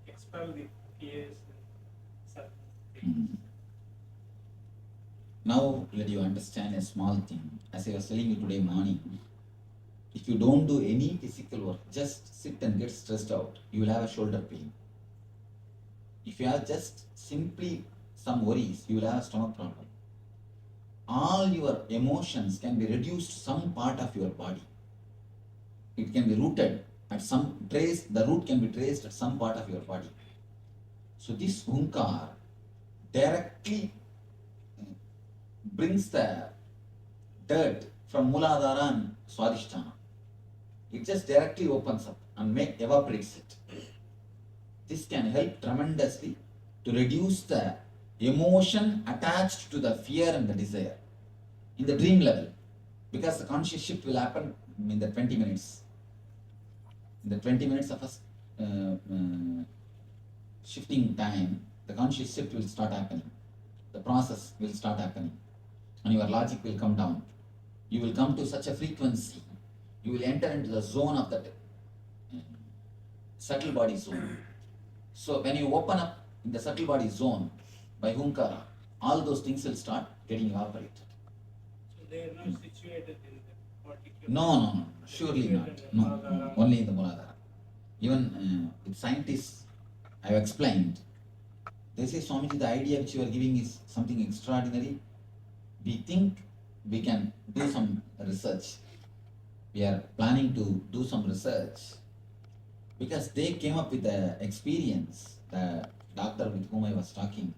expel the fears and such? Now let you understand a small thing. As I was telling you today morning, if you don't do any physical work, just sit and get stressed out, you will have a shoulder pain. If you have just simply some worries, you will have a stomach problem. All your emotions can be reduced to some part of your body. It can be rooted at some trace, the root can be traced at some part of your body. So this Hunkar directly brings the dirt from Muladhara and Swadhisthana. It just directly opens up and evaporates it. This can help tremendously to reduce the emotion attached to the fear and the desire in the dream level, because the conscious shift will happen in the 20 minutes. In the 20 minutes of shifting time, the conscious shift will start happening. The process will start happening and your logic will come down. You will come to such a frequency, you will enter into the zone of that subtle body zone. So when you open up in the subtle body zone by Hunkara, all those things will start getting evaporated. So they are not situated in the particular... No, surely not. No, only in the Muladhara. Even with scientists, I have explained. They say, Swamiji, the idea which you are giving is something extraordinary. We think we can do some research. We are planning to do some research. Because they came up with the experience, the doctor with whom I was talking,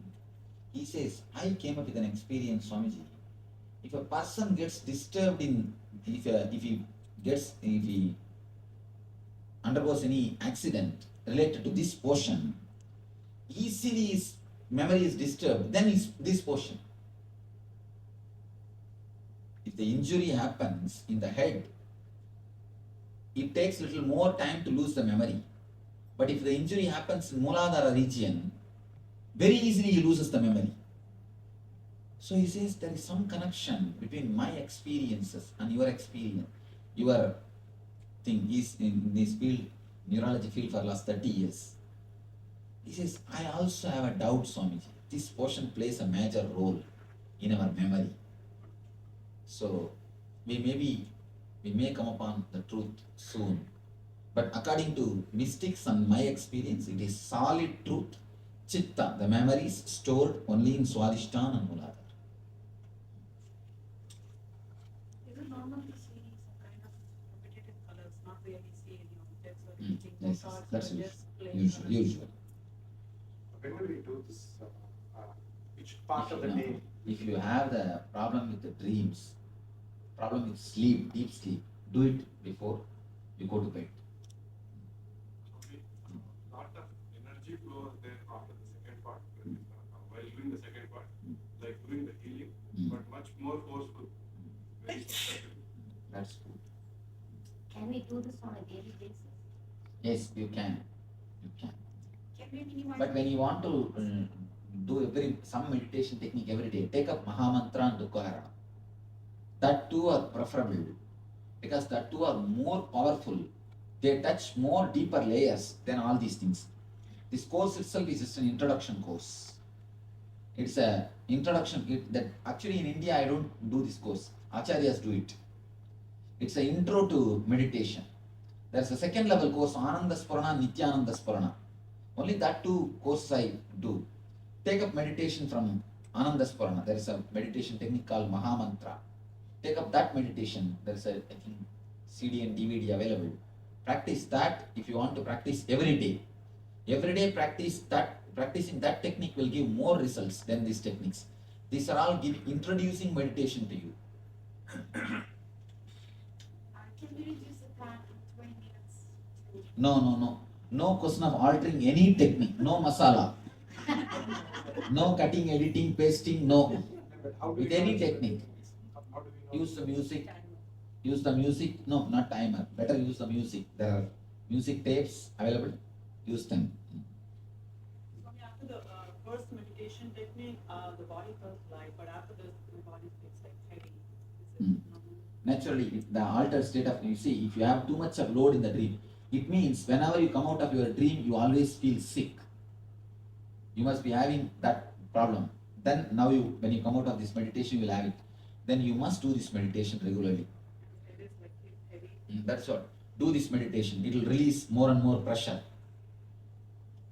he says, I came up with an experience, Swamiji. If a person gets disturbed if he undergoes any accident related to this portion, easily his memory is disturbed, then is this portion. If the injury happens in the head, it takes a little more time to lose the memory. But if the injury happens in Muladhara region, very easily he loses the memory. So he says there is some connection between my experiences and your experience. Your thing is in this field, neurology field for last 30 years. He says, I also have a doubt, Swamiji. This portion plays a major role in our memory. So we may come upon the truth soon. But according to mystics and my experience, it is solid truth. Chitta, the memory is stored only in Swadhisthana and Muladhara. Is it normal to see some kind of repetitive colors, not really see any objects or anything? No Yes, thoughts, that's but usual. just plain colors? Usual. When do we do this? Which part of the day? If you have the problem with the dreams, problem with sleep, deep sleep, do it before you go to bed. Lot of energy flow there after the second part, while doing the second part, like doing the healing, but much more forceful. Very constructive. That's good. Can we do this on a daily basis? Yes, you can. You can. Can we minimize? But when you want to do some meditation technique every day, take up Mahamantra and Dukkhara. That two are preferable because that two are more powerful. They touch more deeper layers than all these things. This course itself is just an introduction course. It's a introduction. That actually in India I don't do this course. Acharyas do it. It's an intro to meditation. There's a second level course, Ananda Spurana, Nithyananda Spurana. Only that two courses I do. Take up meditation from Ananda Spurana. There is a meditation technique called Mahamantra. Take up that meditation. There is a, I think, CD and DVD available. Practice that if you want to practice every day. Every day practice that. Practicing that technique will give more results than these techniques. These are all introducing meditation to you. Can we reduce the time to 20 minutes? No question of altering any technique. No masala. No cutting, editing, pasting. No. With any technique. Use the music. Use the music. No, not timer. Better use the music. There are music tapes available. Use them. After the first meditation technique, the body felt light, but after this, the body feels like heavy. Naturally, the altered state of, you see, if you have too much of load in the dream, it means whenever you come out of your dream, you always feel sick. You must be having that problem. Then now when you come out of this meditation, you will have it. Then you must do this meditation regularly. It is like heavy. That's what. Do this meditation. It will release more and more pressure.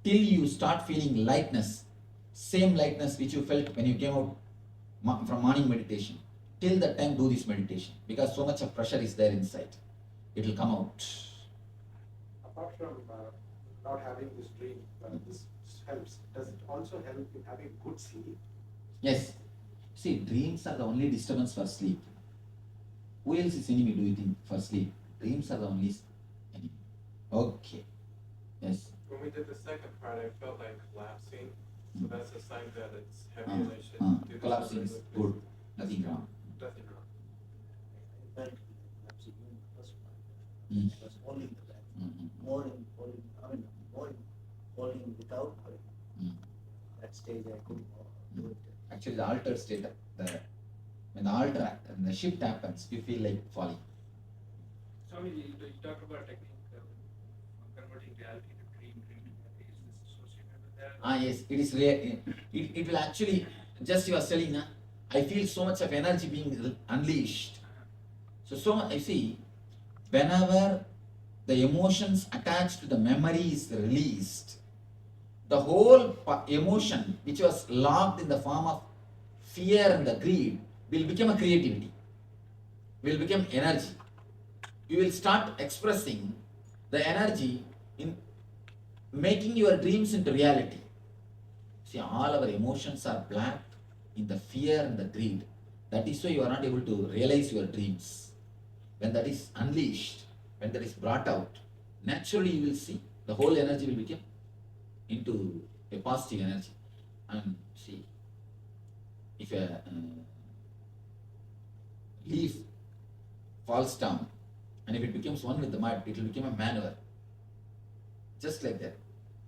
Till you start feeling lightness, same lightness which you felt when you came out from morning meditation. Till that time, do this meditation because so much of pressure is there inside. It will come out. Apart from not having this dream, this helps. Does it also help in having good sleep? Yes. See, dreams are the only disturbance for sleep. Who else is enemy, do you think, for sleep? Dreams are the only enemy. Okay. Yes. When we did the second part, I felt like collapsing. So that's a sign that it's heavy and I should do this. Collapsing is good. Nothing wrong. Nothing wrong. I felt collapsing in the first part. Mm. It was holding the back. More in holding without holding. That stage I could do it. Actually, the altered state, when the shift happens, you feel like falling. Swami, you talked about technique converting reality to dream to reality. Is this associated with that? Yes, it is real. It will actually, just you are telling, I feel so much of energy being unleashed. So much, I see, whenever the emotions attached to the memory is released, the whole emotion which was locked in the form of fear and the greed will become a creativity, will become energy. You will start expressing the energy in making your dreams into reality. See, all our emotions are black in the fear and the greed. That is why you are not able to realize your dreams. When that is unleashed, when that is brought out, naturally you will see the whole energy will become into a positive energy. And see, if a leaf falls down and if it becomes one with the mud, it will become a manure. Just like that.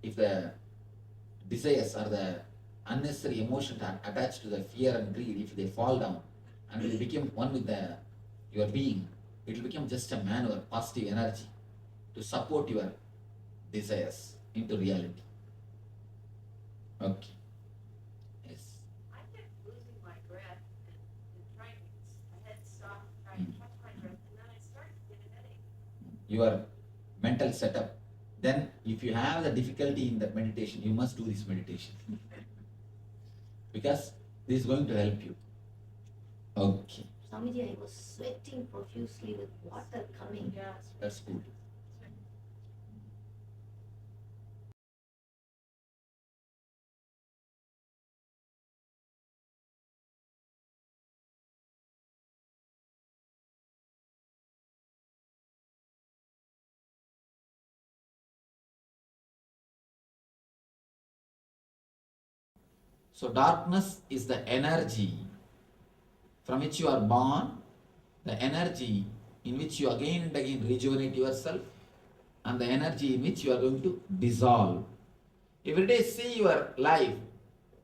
If the desires or the unnecessary emotions are attached to the fear and greed, if they fall down and will become one with your being, it will become just a manure, positive energy to support your desires into reality. Okay. Yes. I kept losing my breath and trying, my head stopped, trying to catch my breath, and then I started to get a headache. Your mental setup. Then, if you have the difficulty in that meditation, you must do this meditation. Because this is going to help you. Okay. Swamiji, I was sweating profusely with water coming. Yeah. That's good. So darkness is the energy from which you are born, the energy in which you again and again rejuvenate yourself, and the energy in which you are going to dissolve. Every day see your life.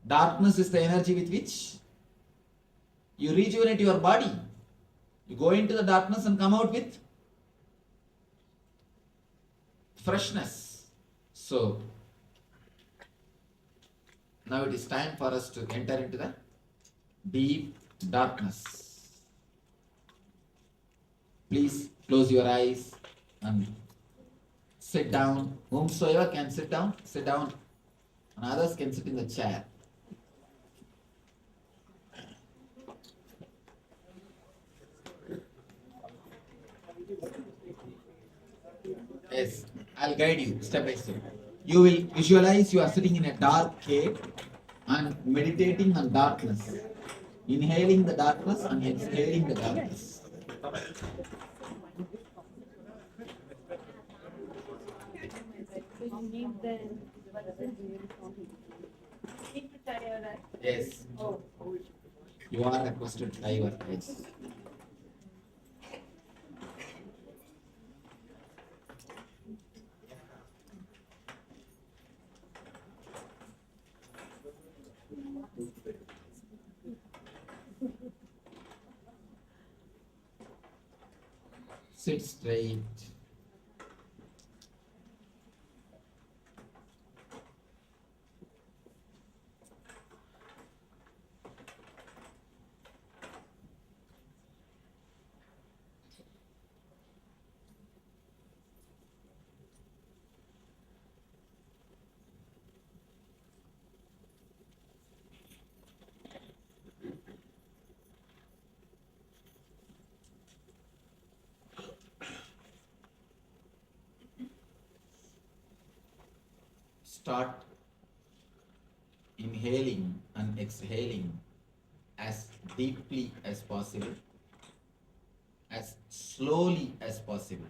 Darkness is the energy with which you rejuvenate your body. You go into the darkness and come out with freshness. So, now it is time for us to enter into the deep darkness. Please close your eyes and sit down. Whomsoever can sit down, and others can sit in the chair. Yes, I'll guide you step by step. You will visualize you are sitting in a dark cave and meditating on darkness. Inhaling the darkness and exhaling the darkness. Yes. You are requested to tie your eyes. Sit straight. Start inhaling and exhaling as deeply as possible, as slowly as possible.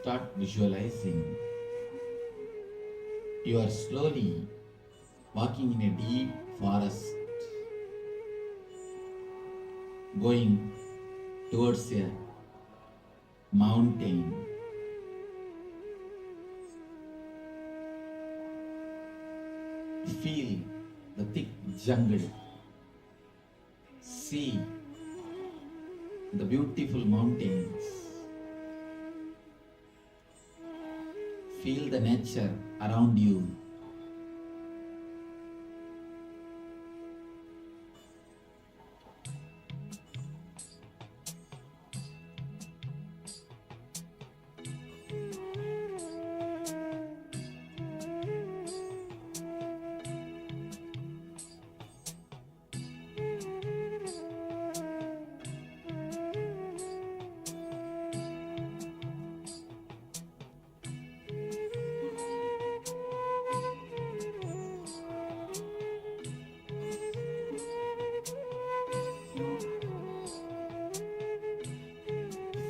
Start visualizing. You are slowly walking in a deep forest, going towards a mountain. Feel the thick jungle. See the beautiful mountains. Feel the nature around you.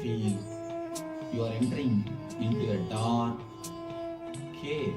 Feel you are entering into a dark cave.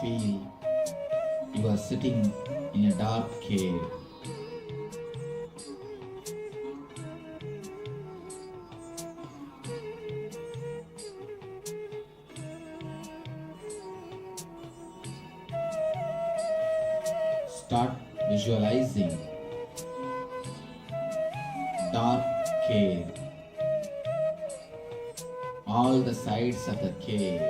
Feel you are sitting in a dark cave. Start visualizing dark cave. All the sides of the cave.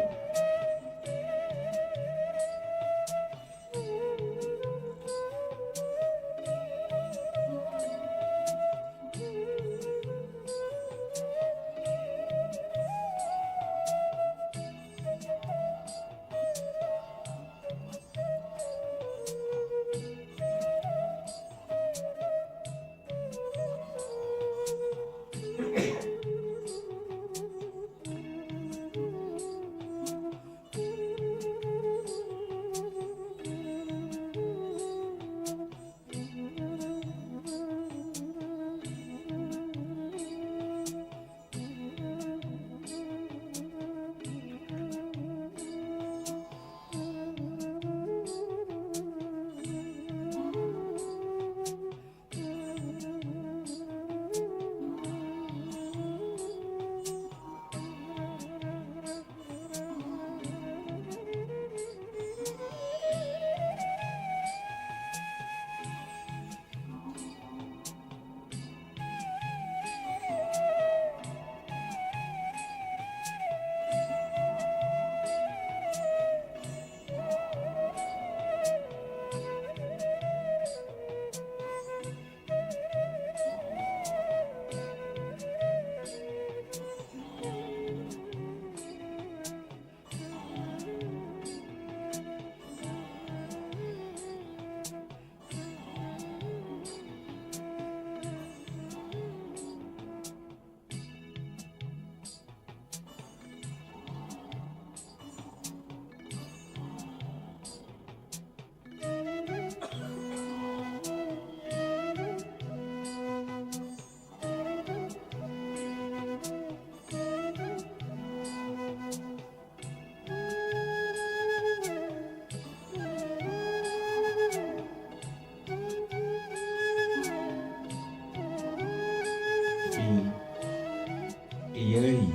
Early,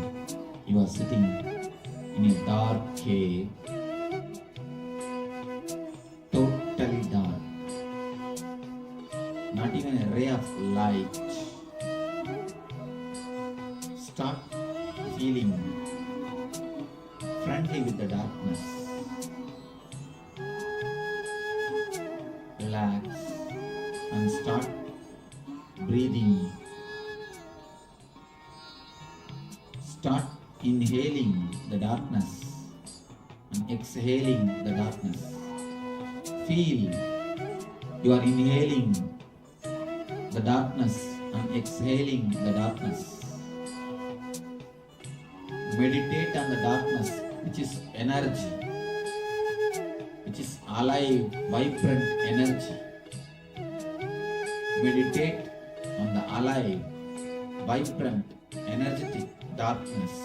you are sitting in a dark cave, totally dark, not even a ray of light. Start feeling friendly with the darkness. Relax and start breathing. Start inhaling the darkness and exhaling the darkness. feel you are inhaling the darkness and exhaling the darkness. Meditate on the darkness, which is energy, which is alive, vibrant energy. Meditate on the alive, vibrant, energetic darkness.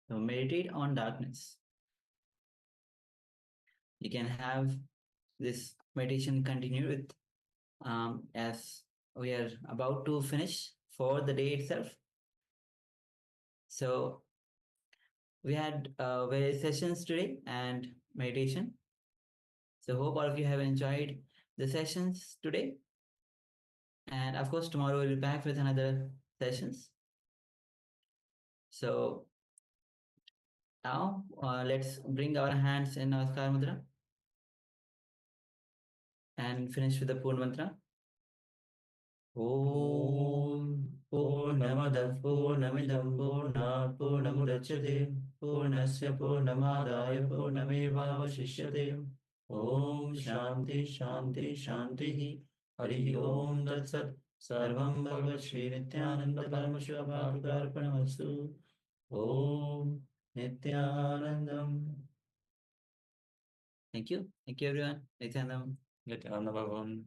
So meditate on darkness. You can have this meditation continue with as we are about to finish for the day itself. So we had various sessions today and meditation. So hope all of you have enjoyed the sessions today. And of course, tomorrow we'll be back with another sessions. So now let's bring our hands in Namaskar Mudra and finish with the Purna Mantra. Om Purnamadah Purnamidam Purnat Purnamudachyate Purnasya Purnamadaya Purnamevavashishyate. Om Shanti Shanti Shanti Hari Om Tat Sat Sarvam Bhagavat Shri Nithyananda Paramashivoham Level. Om Nithyanandam. Thank you everyone. Nithyanandam. Nithyananda Bhagavan.